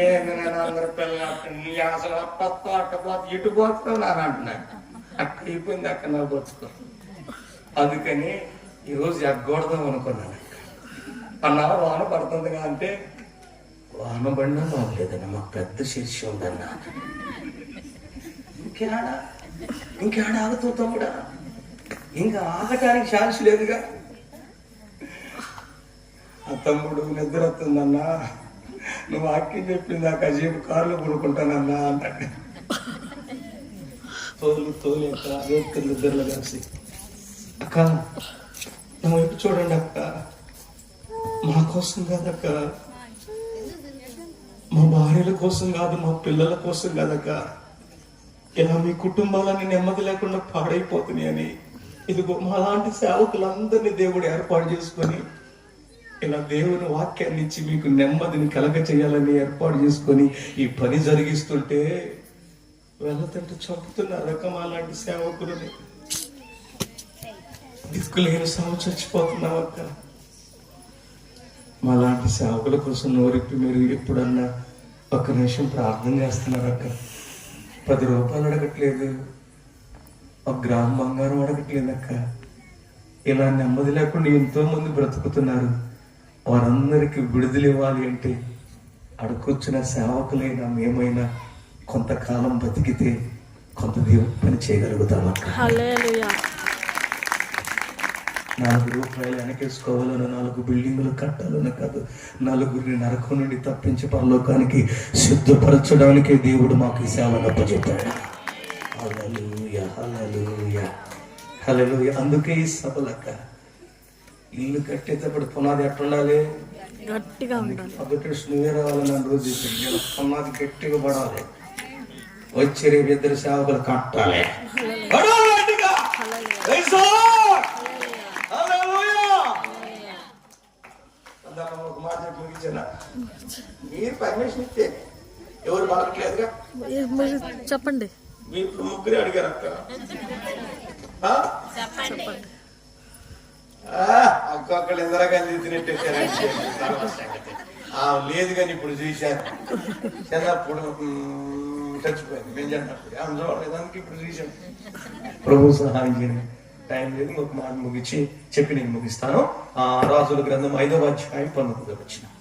ఏంది నేను అందరు పిల్లలు అసలు అట్టపోతే ఇటు పోతున్నావు నాన్న అంటున్నాను. అక్క అయిపోయింది అక్క నా బతుకు. అందుకని ఈరోజు ఎగ్గొడదాం అనుకున్నాను అక్క. అన్నా వాన పడుతుందిగా అంటే వానబడినా బాగలేదన్న, మాకు పెద్ద శిర్షి ఉందన్న. ఇంకేడా ఆగుతూ తమ్ముడా? ఇంకా ఆగటానికి ఛాన్స్ లేదుగా. ఆ తమ్ముడు నిద్ర వస్తుందన్నా, నువ్వు అక్కి చెప్పింది నాకు అజీబు కార్లు కొనుక్కుంటానన్నా అన్నాడు. తోలి అక్క రేపు నిద్రలో కలిసి, అక్క నువ్వు వైపు చూడండి అక్క, మా కోసం కాదక్క, మా భార్యల కోసం కాదు, మా పిల్లల కోసం కాదక్క, ఇలా మీ కుటుంబాలన్నీ నెమ్మది లేకుండా పాడైపోతున్నాయి అని ఇదిగో మా లాంటి సేవకులందరినీ దేవుడు ఏర్పాటు చేసుకొని ఇలా దేవుని వాక్యాన్ని ఇచ్చి మీకు నెమ్మదిని కలగ చేయాలని ఏర్పాటు చేసుకొని ఈ పని జరిగిస్తుంటే వెళ్ళతంటే చంపుతున్నారు రకం అలాంటి సేవకులని. దిక్కులేని సాగు చచ్చిపోతున్నాం అక్క. మా లాంటి సేవకుల కోసం నోరెప్పి మీరు ఎప్పుడన్నా ఒక్క నిమిషం ప్రార్థన చేస్తున్నారు అక్క. 10 రూపాయలు అడగట్లేదు, ఒక గ్రామ బంగారం అడగట్లేదు అక్క. ఇలా నెమ్మది లేకుండా ఎంతో మంది బ్రతుకుతున్నారు. వారందరికీ విడుదల ఇవ్వాలి అంటే అడుకొచ్చిన సేవకులైనా మేమైనా కొంతకాలం బతికితే కొంత దేవుని పని చేయగలుగుతాం అక్క. 4 రూపాయలు వెనకేసుకోవాలని 4 బిల్డింగులు కట్టాలని కాదు, 4గురిని నరకం నుండి తప్పించి పరలోకానికి సిద్ధపరచడానికి దేవుడు మాకు ఈ సేవను అప్పచెప్పాడు. హల్లెలూయా, హల్లెలూయా, హల్లెలూయా. అందుకే ఈ సభలక్క ఇల్లు కట్టేటప్పుడు పునాది ఎట్టుండాలి? గట్టిగా ఉండాలి. అభికృష్ణ నువ్వే రావాలని నన్ను రోజు చెప్పాను. పునాది గట్టిగా పడాలి. వచ్చి రేపు 2 సేవకులు కట్టాలి. ఒక మాట ముగించాను, మీరు పర్మిషన్ ఇస్తే ఎవరు బాగట్లేదుగా చెప్పండి. మీరు 3 అడిగారు అక్క. చెప్పండి. ఒక్కొక్కళ్ళు ఇందిరాగాంధీ తినట్టేశారు. లేదు కానీ ఇప్పుడు చూశారు. చిన్నప్పుడు చచ్చిపోయింది, మేము చిన్నప్పుడు ఆమె చూడలేదానికి ఇప్పుడు చూశాను. ప్రభు సహాయం చేయండి. టైం లేదు, ఒక మాట ముగించి చెప్పి నేను ముగిస్తాను. రాజుల గ్రంథం 5వ అధ్యాయం 19వ వచనం.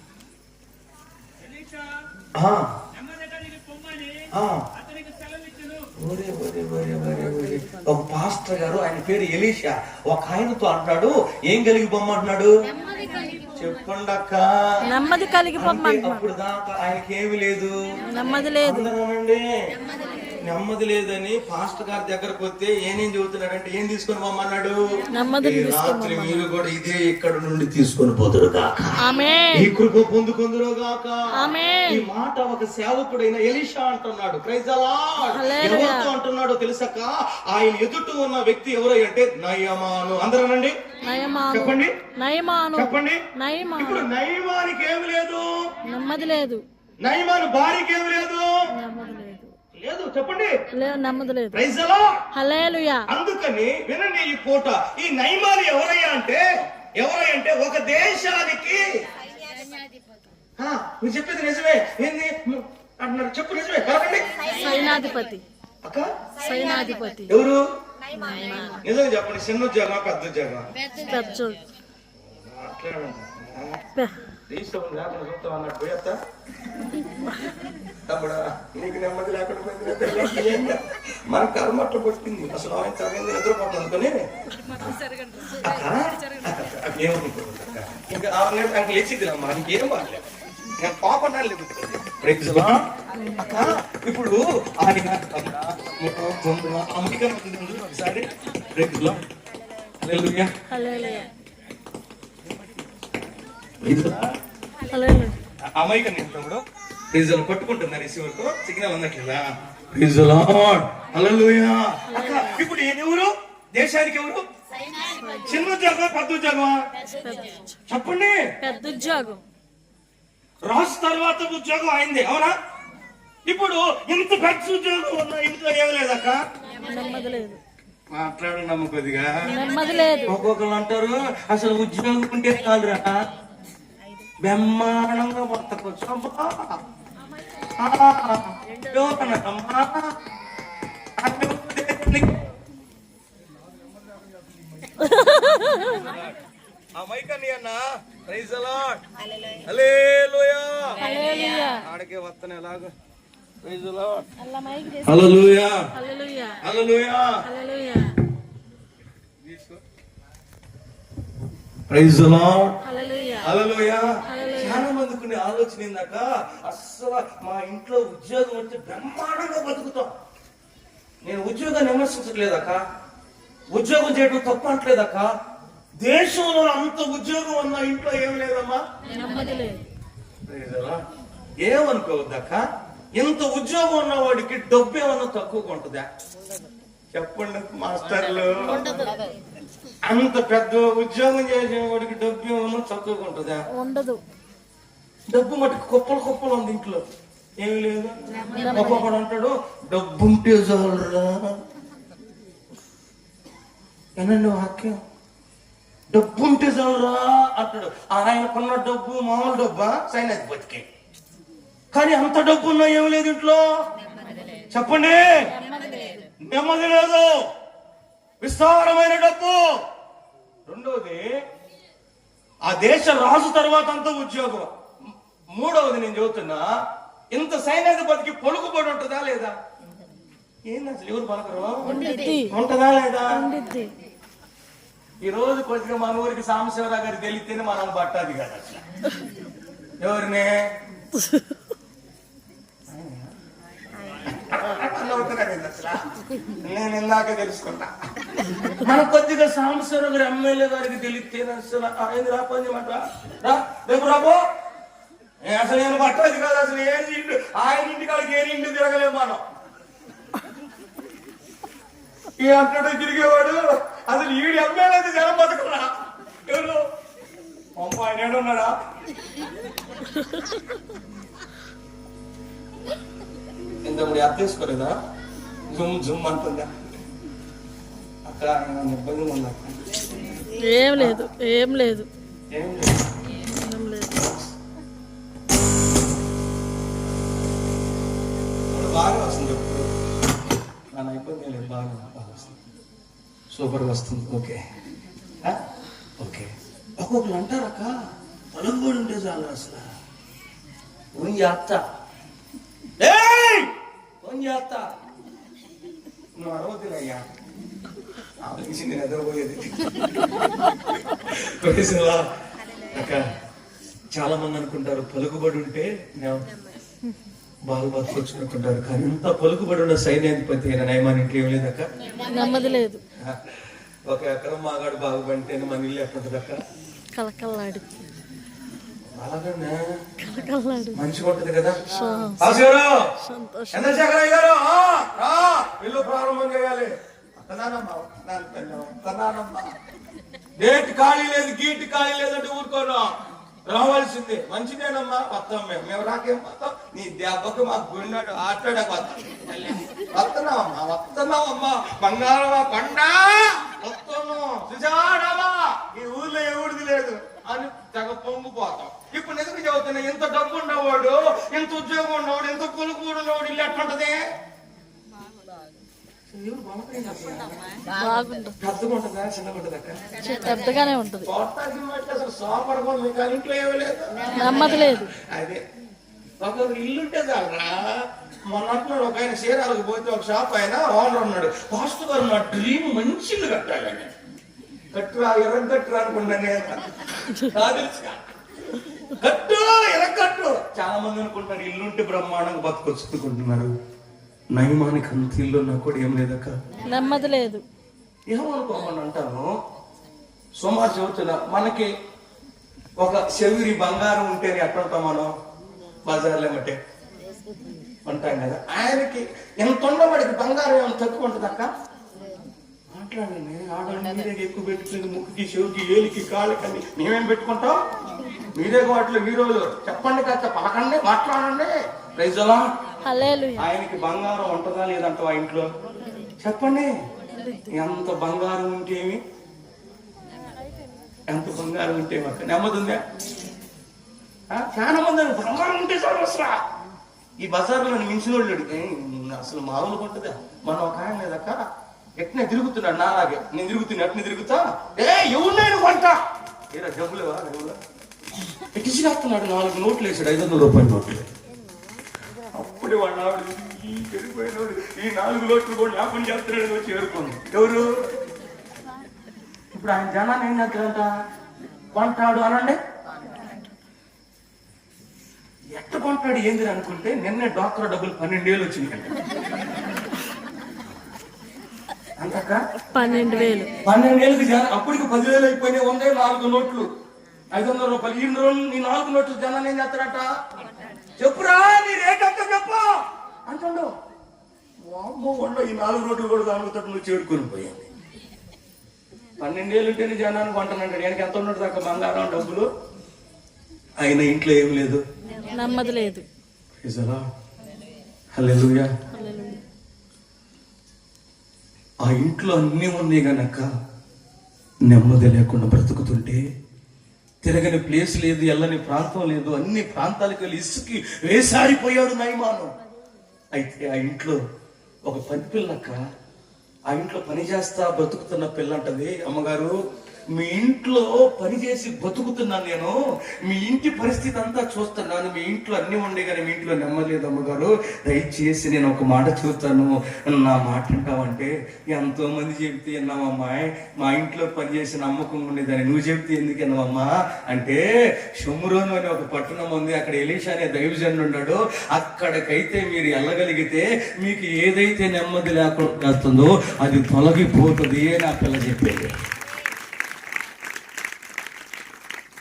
ఒక పాస్టర్ గారు, ఆయన పేరు ఎలీషా, ఒక ఆయనతో అంటాడు, ఏం కలిగి పొమ్మంటున్నాడు? చెప్పండి అక్క. నెమ్మది కలిగి పొమ్మంటున్నాడు. అప్పుడు దాకా ఆయనకి ఏమి లేదు, నెమ్మది లేదు. నెమ్మది లేదని పాస్టర్ గారి దగ్గరకు వస్తే ఏనేం చెబుతున్నాడంటే, ఏం తీసుకొని పోమన్నాడు? రాత్రి మీరు కూడా ఇదే ఇక్కడ నుండి తీసుకొని పోదురు గాక, ఈ కృప పొందుకుందురు గాక. ఈ మాట ఒక సేవకుడైన ఎలీషా అంటున్నాడు. Praise the Lord. ఎవరితో అంటున్నాడో తెలుసక్క? ఆయన ఎదుట ఉన్న వ్యక్తి ఎవరై అంటే నయమాను. అందరనండి చెప్పండి, నయమాను చెప్పండి. ఇప్పుడు నయమానికి ఏమి లేదు, నెమ్మది లేదు. నయమాను భార్యకి ఏమి లేదు, లేదు. చెప్పండి, నెమ్మది లేదు. Praise the lord. హల్లెలూయా. అందుకని వినండి ఈ పూట, ఈ నయమాను ఎవరయ్యా అంటే ఒక దేశానికి, మీరు చెప్పేది నిజమే ఏంది అంటున్నారు, చెప్పు నిజమే కాదండి. సైనాధిపతి అక్క, సైనాధిపతి ఎవరు? నిజంగా చెప్పండి, చిన్న ఉద్యోగం పెద్ద ఉద్యోగం? పెద్ద. అన్నట్టు పోయేస్తా తమ్ముడా, నీకు నెమ్మది లేకుండా పోయింది. మన కర్మట్లు పట్టింది. అసలు ఆయన తగ్గింది నిద్రపోతుంది అనుకుని ఇంకా నాకు లేచిద్ది అమ్మా, నీకేం బాగలేదు, నేను పాపన్నా లేదు. ఇప్పుడు ఆయన అమెరికా ఒకసారి అమెరికా తమ్ముడు రిజల్ పట్టుకుంటున్నారు, రిసీవర్తో సిగ్నల్ అందట్లేదా? హల్లెలూయా. ఇప్పుడు ఎవరు దేశానికి ఎవరు? చిన్న ఉద్యోగం పెద్ద ఉద్యోగం? చెప్పండి. పెద్ద ఉద్యోగం. రాజు తర్వాత ఉద్యోగం అయింది, అవునా? ఇప్పుడు ఇంత పెద్ద ఉద్యోగం ఉన్నా ఇంట్లో ఏమి లేదక్క, నెమ్మది లేదు. మాట్లాడండి అమ్మ కొద్దిగా, నెమ్మది లేదు. ఒక్కొక్కరు అంటారు అసలు ఉద్యోగం ఉంటే కాదురా, బ్రహ్మాండంగా బతకొచ్చు. ఆ మైకని అన్న praise the lord hallelujah hallelujah ఆడకే వస్తనే ఎలాగో ప్రైజ్ ది లార్డ్ అల్లా మైక్ చేసి hallelujah hallelujah hallelujah hallelujah praise the lord hallelujah hallelujah hallelujah. చాలా మందికి ఆలోచన ఏందాక అస్సలు మా ఇంట్లో ఉద్యోగం వచ్చి బ్రహ్మాండంగా బతుకుతాం. నేను ఉద్యోగాన్ని విమర్శించట్లేదక్క, ఉద్యోగం చేయడం తప్పు అంటలేదక్క. దేశంలో అంత ఉద్యోగం ఉన్న ఇంట్లో ఏం లేదమ్మా, నెమ్మది లేదు. ఏమనుకోవద్దక్క. ఇంత ఉద్యోగం ఉన్న వాడికి డబ్బు ఏమన్నా తక్కువగా ఉంటుందా చెప్పండి మాస్టర్లు? అంత పెద్ద ఉద్యోగం చేసే వాడికి డబ్బు ఏమన్నా తక్కువగా ఉంటుందా? ఉండదు. డబ్బు మటుకు కుప్పలు కుప్పలు ఉంది ఇంట్లో, ఏమి లేదు. ఒక్కొక్కడు అంటాడు డబ్బుంటే చాలరా. ఏనండి వాక్యం, డబ్బుంటే చాలరా అంటాడు. ఆయనకున్న డబ్బు మామూలు డబ్బా, సైన్యాధిపతికి. కానీ అంత డబ్బు ఉన్నా ఏమి లేదు ఇంట్లో, చెప్పండి. నెమ్మది లేదు, విస్తారమైన డబ్బు. రెండవది ఆ దేశ రాజు తర్వాత అంతా ఉద్యోగం. మూడవది నేను చెబుతున్నా, ఇంత సైన్యాధిపతికి పొలుగుబడి ఉంటుందా లేదా? ఏంది అసలు ఎవరు పలకరు? ఉంటుందా లేదా? ఈ రోజు కొద్దిగా మన ఊరికి సాంబశివరావు గారికి తెలిస్తేనే మనం పట్టాది కదా అసలు. ఎవరిని నేను ఇందాక తెలుసుకుంటా. మన కొద్దిగా సాంబశివరావు గారి ఎమ్మెల్యే గారికి తెలిస్తేనే అసలు ఆయన రాపోయిందన్నమాట. రేపు రాబో అసలు నేను పట్టదు కాదు. అసలు ఏం ఇంటి ఆయన ఇంటి కాడికి ఏ ఇంటి తిరగలేము మనం. ఏ అంటాడు తిరిగేవాడు, అసలు ఈడు ఎమ్మెల్యే అయితే జనం బతుకున్నా. ఎవరు పంప ఆయన ఏడున్నాడా? ఇంతప్పుడు అర్థం చేసుకోలేదా? జుమ్ జుమ్ అంటుందా అక్క? ఇబ్బంది ఉందా? ఏం లేదు, ఏం లేదు, ఏం లేదు. ఏం లేదు. బాగా వస్తుంది ఎప్పుడు నా ఇబ్బంది లేదు, బాగా వస్తుంది, సూపర్గా వస్తుంది. Okay okay. ఒక్కొక్కరు అంటారక్క పొలంగోడు ఉంటే చాలు అసలు ఫోన్ చేస్తా, ఫోన్ చేస్తా. నువ్వు అడవద్దునయ్యా, ఆలోచించి నేను ఎదరపోయేది. అక్క చాలా మంది అనుకుంటారు పలుకుబడి ఉంటే బాగా బతుకొచ్చుకుంటారు. కానీ ఇంత పలుకుబడి ఉన్న సైన్యాధిపతి అయిన నయమాన్ ఇంట్లో ఏం లేదక్క, నెమ్మది లేదు. ఒక ఎకరం మాగాడు బాగుపడితేనే మన ఇల్లు ఎట్లుంటుంది అక్క? కలకల్లాడు, అలాగనే కలకల్లాడు. మంచిగా ఉంటది కదా. సంతోషం. చంద్రశేఖరయ్య గారు ఇల్లు ప్రారంభం చేయాలి. డేట్ ఖాళీ లేదు, గీట్ ఖాళీ లేదంటే ఊరుకోను, రావాల్సిందే. మంచిదేనమ్మా, వస్తాం మేము రాకేం వస్తాం. నీ దెబ్బకు మాకు గుండె ఆటాడక వస్తున్నావమ్మా, వస్తున్నావమ్మా. బంగారమా కొండ వస్తాను, సుజాడవా ఈ ఊర్లో ఎవరిది లేదు అని తెగ పొంగిపోతాం. ఇప్పుడు నిజంగా చదువుతున్నా, ఇంత డబ్బు ఉన్నవాడు, ఇంత ఉద్యోగం ఉన్నవాడు, ఇంత కొలుకూడు ఉన్నవాడు ఇల్లు ఎట్లుంటది? పెద్దగానే ఉంటది, ఇంట్లో ఏమీ లేదు, నెమ్మది లేదు. అదే ఒకరు ఇల్లుంటే చాలరా. మొన్న అంటున్నాడు ఒక ఆయన చీరాలకు పోతే ఒక షాప్ ఆయన ఓనర్ ఉన్నాడు, పాస్టర్ గారు నా డ్రీమ్ మంచి ఇల్లు కట్టాలని. కట్టురా ఎరగట్టురా అనుకుంటానే, కట్టు ఎరగట్టు. చాలా మంది అనుకుంటారు ఇల్లుంటే బ్రహ్మాండంగా బతుకొచ్చుకుంటున్నారు. నయమానికి అంత ఇల్లు ఉన్నా కూడా ఏం లేదక్క, నెమ్మది లేదు. ఏమనుకోమని అంటాను. సుమారు చెబుతున్నా, మనకి ఒక చెవిరి బంగారం ఉంటేనే ఎట్లా ఉంటాం మనం? బజార్లో ఏమంటే ఉంటాం కదా. ఆయనకి ఎంత ఉండవాడికి బంగారం ఏమైనా తక్కువ ఉంటుంది అక్క? మాట్లాడండి, ఆడవాళ్ళు మీరే ఎక్కువ పెట్టుకుని ముక్కుకి, చెవికి, ఏలికి, కాళ్ళకి మేమేం పెట్టుకుంటాం? మీరే వాటిలో హీరోలు. చెప్పండి కాస్త, పలకండి, మాట్లాడండి. ప్రైజ్ అలా. ఆయనకి బంగారం ఉంటుందా లేదంటావా ఇంట్లో? చెప్పండి. ఎంత బంగారం ఉంటేమి, ఎంత బంగారం ఉంటే అక్క నెమ్మది ఉందా? చాలా మంది బంగారం ఉంటే చాలు అసలు. ఈ బజార్లో మించిన వాళ్ళు అసలు మామూలుగా ఉంటుందా? మనం ఒక ఆయన లేదక్క ఎట్నే తిరుగుతున్నాడు నాలాగే. నేను తిరుగుతున్నా, ఎట్నే తిరుగుతా, ఎవరు నేను వంట ఏరా డబ్బులేవా ఇచ్చిస్తున్నాడు 4 నోట్లు వేసాడు 500 రూపాయల నోట్లు. అప్పుడే వాళ్ళ ఆవిడ ఈ చెడిపోయినోడు ఈ 4 నోట్లు కూడా జ్ఞాపకం చేస్తున్నాడు వచ్చి ఏరుకోండి. ఎవరు ఇప్పుడు ఆయన జనాన్ని ఏం చేస్తాడంట? కొంటాడు అనండి. ఎట్ట కొంటాడు ఏంది అనుకుంటే నిన్నే డాక్టర్ డబ్బులు 12,000 వచ్చినాయి. అంతక్క 12,000 జనం అప్పటికి 10,000 అయిపోయినాయి. 4 నోట్లు 500 రూపాయలు. ఈ 4 నోట్లు జనాన్ని ఏం చేస్తాడట? చెప్పురా నీ రేట్ అంతా చెప్పు అంటాడు. అమ్మో వండ ఈ 4 నోట్లు కూడా దానితో నువ్వు చేరుకొని పోయింది. 12,000 ఉంటేనే జనాన్ని కొంటానంటాడు. ఆయనకి ఎంత ఉన్నట్టు దాకా బంగారం డబ్బులు. ఆయన ఇంట్లో ఏం లేదు, నెమ్మది లేదు. హల్లెలూయా. ఆ ఇంట్లో అన్నీ ఉన్నాయి గనక నెమ్మది లేకుండా బ్రతుకుతుంటే, తిరగని ప్లేస్ లేదు, ఎల్లని ప్రాంతం లేదు, అన్ని ప్రాంతాలకు వెళ్ళి ఇసుకి వేసారిపోయాడు నయమాను. అయితే ఆ ఇంట్లో ఒక పని పిల్లక్క, ఆ ఇంట్లో పని చేస్తా బ్రతుకుతున్న పిల్ల అంటది, అమ్మగారు మీ ఇంట్లో పని చేసి బతుకుతున్నాను నేను, మీ ఇంటి పరిస్థితి అంతా చూస్తున్నాను, మీ ఇంట్లో అన్ని ఉండే కానీ మీ ఇంట్లో నెమ్మలేదు అమ్మగారు, దయచేసి నేను ఒక మాట చెబుతాను, నా మాట అంటావంటే ఎంతో మంది చెబితే విన్నామమ్మాయి, మా ఇంట్లో పని చేసి నమ్మకం ఉండేదని, నువ్వు చెబితే ఎందుకు విన్నావమ్మా అంటే, షోమ్రోను అనే ఒక పట్టణం ఉంది, అక్కడ ఎలీషా అనే దైవజనుడు ఉన్నాడు, అక్కడికైతే మీరు వెళ్ళగలిగితే మీకు ఏదైతే నెమ్మది లేకుండా వస్తుందో అది తొలగిపోతుంది అని ఆ పిల్ల చెప్పేది.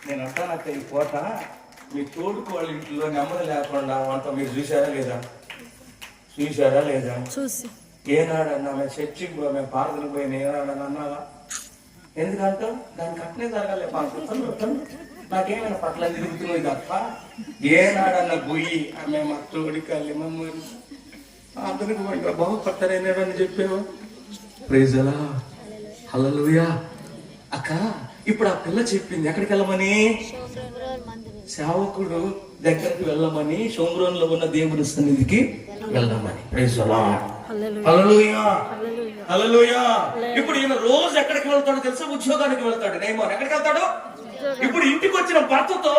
నేను అంటానక్క ఈ పూట మీ తోడుకు వాళ్ళ ఇంట్లో నెమ్మది లేకుండా అంత మీరు చూసారా లేదా? చూసి ఏనాడన్నా మేము చర్చికి పోయి మేము పార్కులకు పోయిన ఏనాడన్నా అన్నావా? ఎందుకంటే దానికి అట్నే జరగాలి. నాకేమైనా పట్ల తిరుగుతున్నాయి తప్ప ఏనాడన్నా పోయి మేము మా తోడికి వెళ్ళి మమ్మల్ని అందరికి పోయి బాగుపడతారేనాడని చెప్పేవా? ప్రైజ్ అలా. హల్లెలూయా. అక్క ఇప్పుడు ఆ పిల్ల చెప్పింది ఎక్కడికి వెళ్ళమని? సేవకుడు దగ్గరికి వెళ్ళమని, షోమ్రోన్లో ఉన్న దేవుని సన్నిధికి వెళ్ళమని. Praise lord. హల్లెలూయా. హల్లెలూయా. ఇప్పుడు ఈయన రోజు ఎక్కడికి వెళ్తాడో తెలుసా? ఉద్యోగానికి వెళ్తాడు. నయమాన్ ఎక్కడికి వెళ్తాడు? ఇప్పుడు ఇంటికి వచ్చిన భర్తతో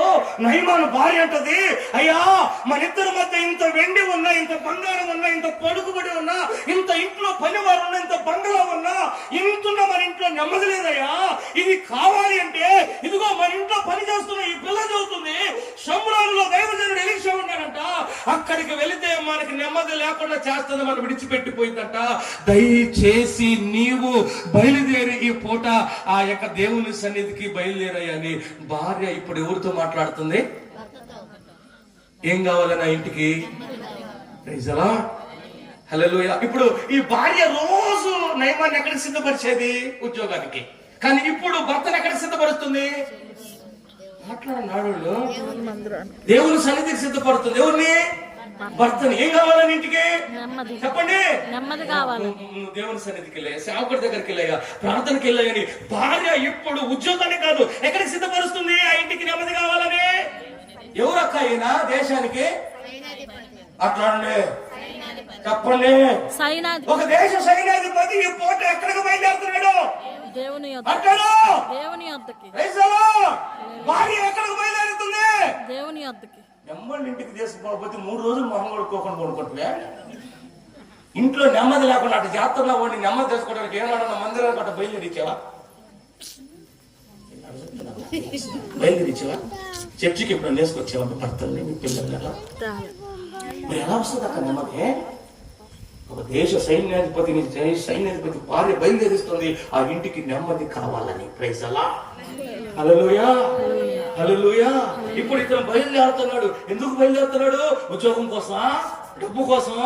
నయమాను భార్య అంటది, అయ్యా మన ఇద్దరి మధ్య ఇంత వెండి ఉన్నా, ఇంత బంగారం ఉన్నా, ఇంత పడుకుబడి ఉన్నా, ఇంత ఇంట్లో పనివారు ఉన్నా, ఇంత బంగళా ఉన్నా, ఇంతున్న మన ఇంట్లో నెమ్మది లేదయ్యా, ఇది కావాలి అంటే ఇదిగో మన ఇంట్లో పని చేస్తున్న ఈ పిల్ల చదువుతుంది, షోమ్రోనులో దైవజనుడు ఎలీషా ఉన్నాడంట, అక్కడికి వెళితే మనకి నెమ్మది లేకుండా చేస్తుంది, మనం విడిచిపెట్టిపోయిందంట, దయచేసి నీవు బయలుదేరి ఈ పూట ఆ యొక్క దేవుని సన్నిధికి బయలుదేరయ్యని భార్య ఇప్పుడు ఎవరితో మాట్లాడుతుంది? ఏం కావాలి నా ఇంటికి? హల్లెలూయా. ఇప్పుడు ఈ భార్య రోజు నయమాన్ని ఎక్కడికి సిద్ధపరిచేది? ఉద్యోగానికి. కానీ ఇప్పుడు భర్తను ఎక్కడికి సిద్ధపరుస్తుంది? మాట్లాడన్నాడు దేవుని సన్నిధికి సిద్ధపడుతుంది. ఎవరిని? భర్తని. ఏం కావాలని ఇంటికి? చెప్పండి. నెమ్మది కావాలి. దేవుని సన్నిధికి వెళ్ళాయా, సేవకుడి దగ్గరికి వెళ్ళాయా, ప్రార్థనకి వెళ్ళాయని భార్య ఇప్పుడు ఉద్యోగాన్ని కాదు ఎక్కడికి సిద్ధపరుస్తుంది? ఆ ఇంటికి నెమ్మది కావాలని. ఎవరక్క అయినా దేశానికి? అట్లాండి చెప్పండి. ఒక దేశ సైన్యాధిపతి ఈ పూట ఎక్కడికి బయలుదేరుతున్నాడు? దేవుని అంటాడు. దేవుని యొద్దకి. భార్య ఎక్కడికి బయలుదేరుతుంది? దేవుని యొద్దకి. నెమ్మది ఇంటికి తీసుకుపోతే 3 రోజులు మొహం కొడుకోకుండా కొనుక్కుంటున్నా. ఇంట్లో నెమ్మది లేకుండా అటు జాతరలో ఉండి నెమ్మది చేసుకోవడానికి ఏమన్నా మందిరాలు గట్ట బయలుదేరిచ్చావా? చర్చికి ఎప్పుడు నేసుకొచ్చావా భర్తల్ని, మీ పిల్లల్ని? ఎలా మరి ఎలా వస్తుంది అక్కడ నెమ్మది? ఒక దేశ సైన్యాధిపతి భార్య బయలుదేరిస్తుంది ఆ ఇంటికి నెమ్మది కావాలని. ప్రైజ్ అలా. హల్లెలూయా. హల్లెలూయా. ఇప్పుడు ఇతను బయలుదేరుతున్నాడు. ఎందుకు బయలుదేరుతున్నాడు? ఉద్యోగం కోసం, డబ్బు కోసం,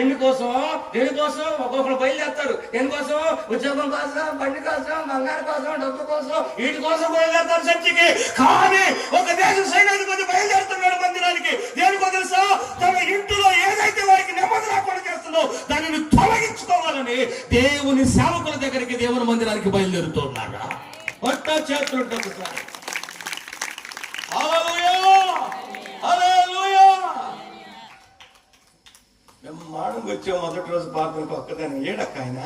ఇంటి కోసం, దేని కోసం? ఒక్కొక్కరు బయలుదేరుతారు. దేనికోసం? ఉద్యోగం కోసం, బండి కోసం, బంగారు కోసం, డబ్బు కోసం, వీటి కోసం బయలుదేరుతారు చర్చికి. కానీ ఒక దేశ సైన్యాధిపతి బయలుదేరుతున్నాడు మందిరానికి. దేనికో తెలుసా? తన ఇంటిలో ఏదైతే వారికి నెమ్మది రాకుండా చేస్తుందో దానిని తొలగించుకోవాలని దేవుని సేవకుల దగ్గరికి, దేవుని మందిరానికి బయలుదేరుతున్నాడు. పట్ట చేతులు ఒకసారి. మేము మాడంకి వచ్చాము మొదటి రోజు పాపకి ఒక్కదాన్ని. ఏడక్క ఆయన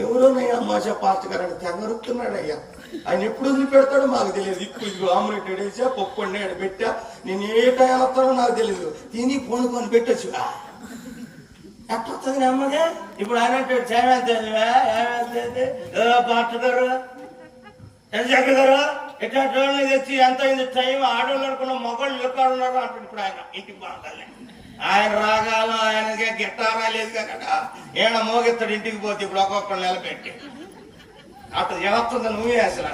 ఎవరోనయ్యా మాషా పాస్టర్ గారు అంటే తెగరుతున్నాడు అయ్యా. ఆయన ఎప్పుడు వదిలిపెడతాడో మాకు తెలియదు. ఇప్పుడు ఇది ఆమ్లెట్ వేసా, పప్పు వండి ఆడ పెట్టా, నేను ఏ టైం వస్తానో నాకు తెలియదు. తిని కొనుక్కొని పెట్టచ్చు ఎట్లా వస్తుంది అమ్మదే. ఇప్పుడు ఆయన పాస్టర్ గారు చంద్రశేఖర్ గారు ఎట్లా ట్రైన్ తెచ్చి ఎంత అయింది టైం, ఆడవాళ్ళు అనుకున్న మగవాళ్ళు ఎక్కడ ఉన్నారు అంటాడు. ఇప్పుడు ఆయన ఇంటికి బాగాలే, ఆయన రాగాలు ఆయనకే గిట్టారా లేదు కదా, ఏడ మోగిస్తాడు ఇంటికి పోతే. ఇప్పుడు ఒక్కొక్కరు నిలబెట్టి అట్లా ఏమవుతుందో నువ్వే అసలు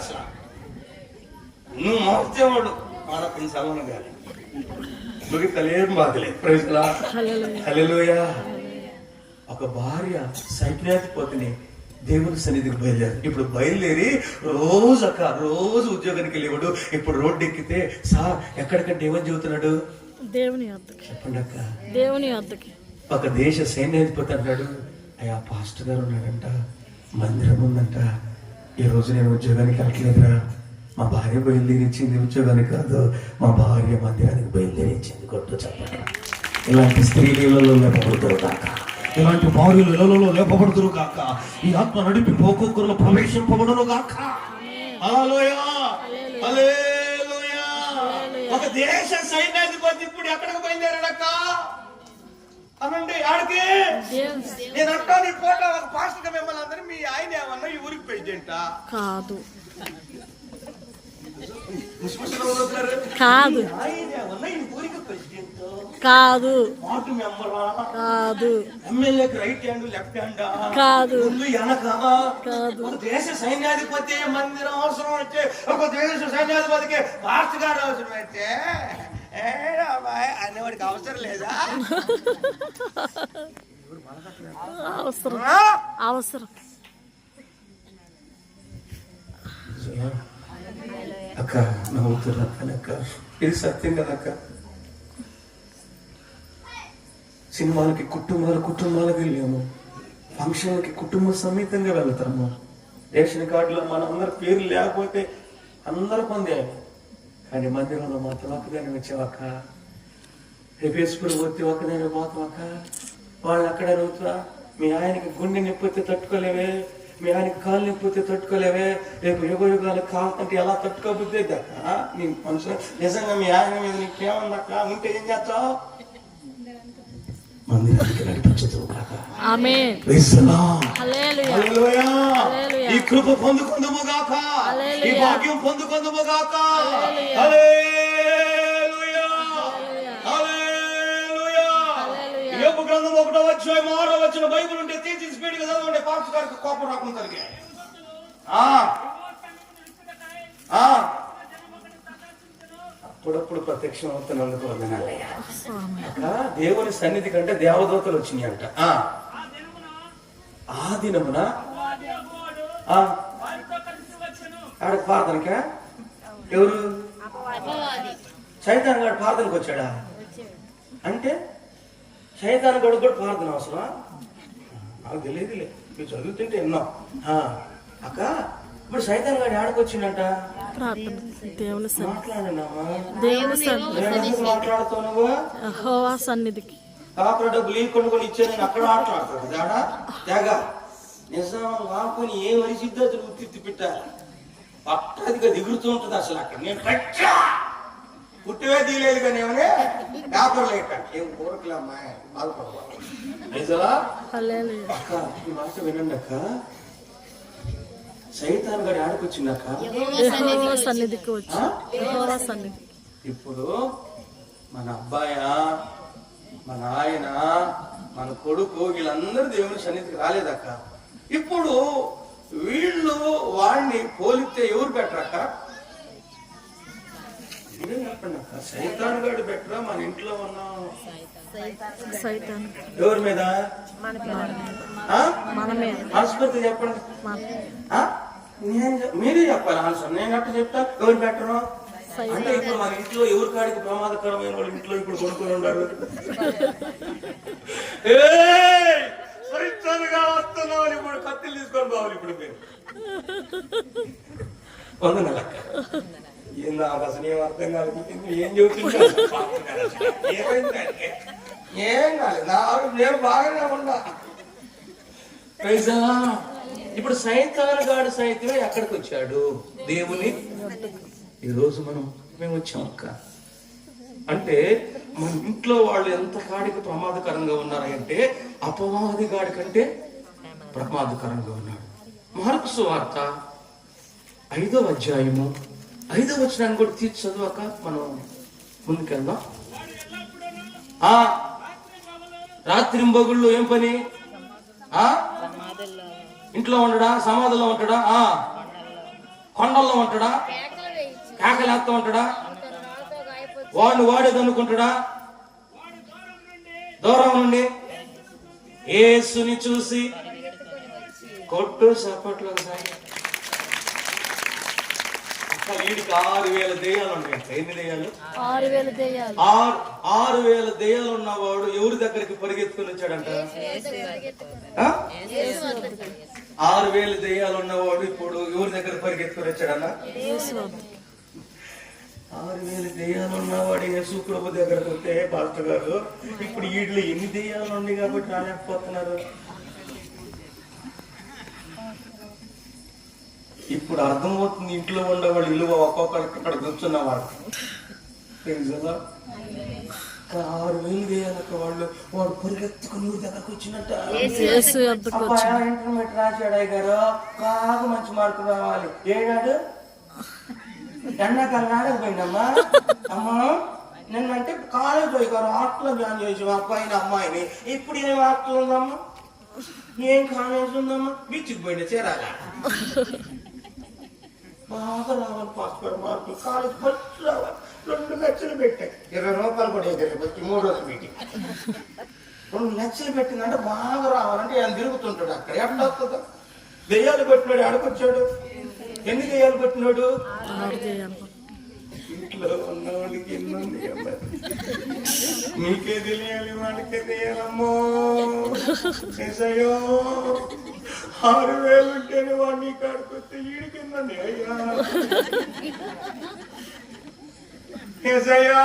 నువ్వు మోగితేవాడు మనకు సలహన గాలి ముగితలేం బాధలేదు. ప్రైజ్లా హల్లెలూయా. ఒక భార్య సైకినాధిపతిని దేవుని సన్నిధికి బయలుదేరి, ఇప్పుడు బయలుదేరి రోజు ఉద్యోగానికి వెళ్ళేవాడు. ఇప్పుడు రోడ్డు ఎక్కితే సార్ ఎక్కడికంటే ఏమని చెబుతున్నాడు? దేవుని వద్దకి. చెప్పండి అక్క. దేవుని వద్దకి. ఒక దేశ సైన్యాధిపతి అంటాడు, అయ్యా పాస్టర్ గారు ఉన్నాడంట, మందిరం ఉందంట, ఈ రోజు నేను ఉద్యోగానికి వెళ్ళట్లేదురా. మా భార్య బయలుదేరించింది ఉద్యోగానికి కాదు, మా భార్య మందిరానికి బయలుదేరించింది. కొట్టు చెప్పండి. ఇలాంటి స్త్రీలలో లేపబడుతురు కాక, ఇలాంటి భార్యలు ఇళ్లలో లేపబడుతురు కాక, ఈ ఆత్మ నడిపి పోకొక్కరులో ప్రవేశింపబడును కాక. హల్లెలూయా, హల్లెలూయా. ఒక దేశ సైన్యాధిపతి ఇప్పుడు ఎక్కడికి బయలుదేరాడక్క అనండి? ఆడికి నేను అంటాను ఈ పూట ఒక పాస్టర్ గా మిమ్మల్ని అందరూ మీ ఆయన ఏమన్నా ఈ ఊరికి ప్రెసిడెంటా? కాదు కాదు కాదు కాదు ఎమ్మెల్యేకి రైట్ హ్యాండ్ లెఫ్ట్ హ్యాండ్ కాదు ముందు వెనక కాదు. ఒక దేశ సైన్యాధిపతి మందిరం అవసరం అయితే, ఒక దేశ సైన్యాధిపతికి పాస్టర్ గారు అవసరం అయితే అనేవాడికి అవసరం లేదా? అవసరం అవసరం. అక్క నవ్వుతున్నా అక్క, ఇది సత్యం కదక్క. సినిమాలకి కుటుంబాలకు వెళ్ళాము, ఫంక్షన్లకి కుటుంబ సమేతంగా వెళ్తాము. రేషన్ కార్డులో మన అందరి పేర్లు లేకపోతే అందరూ పొందారు, కానీ మందిరంలో మాత్రం ఒక్కదాన్ని వచ్చావక్క. రేపేసుకుని పోతే ఒక్కదాన్ని పోతావక్క. వాళ్ళు అక్కడ అవుతా, మీ ఆయనకి గుండె నొప్పితే తట్టుకోలేవే, మీ ఆయనకి కాలు నొప్పితే తట్టుకోలేవే, రేపు యుగాలు కాలుతుంటే ఎలా తట్టుకోబుద్ది అక్క నీ మనసు. నిజంగా మీ ఆయన మీద నీకేముందక్క? ఉంటే ఏం చేస్తావు? మందిరానికి నడిపించదు కాక. ఆమేన్. హల్లెలూయా. హల్లెలూయా. ఈ కృప పొందుకుందుము గాక, ఈ భాగ్యం పొందుకుందుము గాక. హల్లెలూయా, హల్లెలూయా. యోబు గ్రంథం 1వ అధ్యాయం 6వ వచనం బైబిల్ ఉంటే తీసి స్పీడ్గా చదవండి. పాస్టర్ గారికి కోపం రాకుండా కలిగే. అప్పుడప్పుడు ప్రత్యక్షం అవుతున్నందుకు వందనాలయ్యా. దేవుని సన్నిధి కంటే దేవదూతలు వచ్చినాయి అంట. ఆ దినమున ఆడకు ప్రార్థనక ఎవరు? సైతాన్ గారు ప్రార్థనకు వచ్చాడా? అంటే సైతాన్ గడు కూడా ప్రార్థన అవసరం? నాకు తెలియదులే, మీరు చదువుతుంటే ఎన్నో. అక్క ఇప్పుడు సైతాన్ గారు ఆడకు వచ్చిందంట. దేవుని మాట్లాడుతావు నువ్వు? యెహోవా సన్నిధికి. కాకుల డబ్బులు ఈ కొనుక్కొని ఇచ్చాను అక్కడ ఆటలాడతాడు దాడా తెగ. నిజం వాడుకొని ఏ వరిసిద్దో ఉత్తి పెట్టాలి, పట్టదిగా దిగుతూ ఉంటుంది అసలు అక్కడ. నేను పుట్టివే తీయలేదు కానీ ఏమని పేపర్లు ఎక్కాను, ఏం కోరకలమ్మా బాధపడవాలి. నిజలా అక్క ఈ మాట వినండి అక్క. సైతాన్ గారి ఆడుకొచ్చిందక్క సన్నిధికి వచ్చి. ఇప్పుడు మన అబ్బాయ, మన ఆయన, మన కొడుకు వీళ్ళందరూ దేవుని సన్నిధికి రాలేదక్క. ఇప్పుడు వీళ్ళు వాడిని పోలిస్తే ఎవరు బెటర్ అక్క? చెప్పండి అక్క. సైతాన్ గారు బెటరా మన ఇంట్లో ఉన్న ఎవరి మీద? మనస్ఫూర్తి చెప్పండి. మీరే చెప్పాలి ఆన్సర్, నేను అట్లా చెప్తా. ఎవరు బెటరు అంటే ఇప్పుడు మన ఇంట్లో ఎవరి కాడికి ప్రమాదకరమైన వాళ్ళు ఇంట్లో ఇప్పుడు కొనుక్కొని ఉన్నారు. వస్తున్నావు ఇప్పుడు కత్తిలు తీసుకొని బావాలి. ఇప్పుడు మీరు వందనలక్క ఏం అసలు ఏం అర్థం కాదు. ఏం చెబుతున్నా ఏమైంది? ఏం కాలేదు, నేను బాగానే ఉన్నా. Praise the Lord. ఇప్పుడు సైతాను గాడు సైతమే ఎక్కడికి వచ్చాడు? దేవుని. ఈరోజు మేము వచ్చాం అక్క. అంటే మన ఇంట్లో వాళ్ళు ఎంత కాడికి ప్రమాదకరంగా ఉన్నారంటే అపవాది గాడి కంటే ప్రమాదకరంగా ఉన్నాడు. మార్కు సువార్త 5వ అధ్యాయము 5వ వచనాన్ని కూడా తీర్చి చదువాక మనం ముందుకెళ్దాం. రాత్రింబగుళ్ళు ఏం పని? ఇంట్లో ఉండడా, సమాధిలో ఉంటాడా, కొండల్లో ఉంటాడా, కేకలేస్తా ఉంటాడా, వాడేది అనుకుంటాడా? దూరం నుండి యేసుని చూసి కొట్టు చప్పట్లో వీడికి 6,000 దెయ్యాలు ఉన్నాయి. ఎన్ని దెయ్యాలు? 6,000 దెయ్యాలు. 6,000 దెయ్యాలు ఉన్నవాడు ఎవరి దగ్గరికి పరిగెత్తుకుని వచ్చాడంట? 6,000 దెయ్యాలు ఉన్నవాడు ఇప్పుడు ఎవరి దగ్గర పరిగెత్తుకుని వచ్చాడన్న? 6,000 దెయ్యాలు ఉన్నవాడు యేసు ప్రభు దగ్గరకు వస్తే పాస్టర్ గారు ఇప్పుడు వీటిలో ఎన్ని దెయ్యాలు ఉన్నాయి కాబట్టి రాలేకపోతున్నారు. ఇప్పుడు అర్థమవుతుంది ఇంట్లో ఉండేవాళ్ళు విలువ ఒక్కొక్కరికి ఇక్కడ కూర్చున్నవాడు. 6,000 వేయాలక్క వాడు పరిగెత్తుకుని ఊరి దగ్గరకు వచ్చినట్ట. ఇంటర్మీడియట్ రాశాడు గారు, బాగా మంచి మార్కులు రావాలి. ఏడాడు ఎండాకాలం ఆడకపోయిందమ్మా. అమ్మా నిన్నంటే కాలేజ్ పోయి గారు హాస్టల్లో జాయిన్ చేసి అబ్బాయిని అమ్మాయిని. ఇప్పుడు ఏం హాస్టల్ ఉందమ్మా? ఏం కాలేజ్ ఉందమ్మా? బీచ్కి పోయింది చేరాల. బాగా రావాలి పాస్పోర్ట్ మార్కులు, కాలేజ్ ఫస్ట్ రావాలి. 2 లక్షలు పెట్టాయి. 20 రూపాయలు కూడా వచ్చి 3 రోజులు మీటింగ్. 2 లక్షలు పెట్టిందంటే బాగా రావాలంటే ఆయన తిరుగుతుంటాడు అక్కడ. ఎట్లా వస్తుందా? దెయ్యాలు పెట్టినాడు. ఆడకొచ్చాడు. ఎన్ని దెయ్యాలు పెట్టినాడు? ఇంట్లో ఉన్నవాడికి ఎన్నుంది మీకే తెలియాలి, వాడికే తెలియాలమ్మో. 6,000 ఉంటేనే వాడిని కాడుకొస్తే ఈడికిందండి అయ్యా. ఏసయ్యా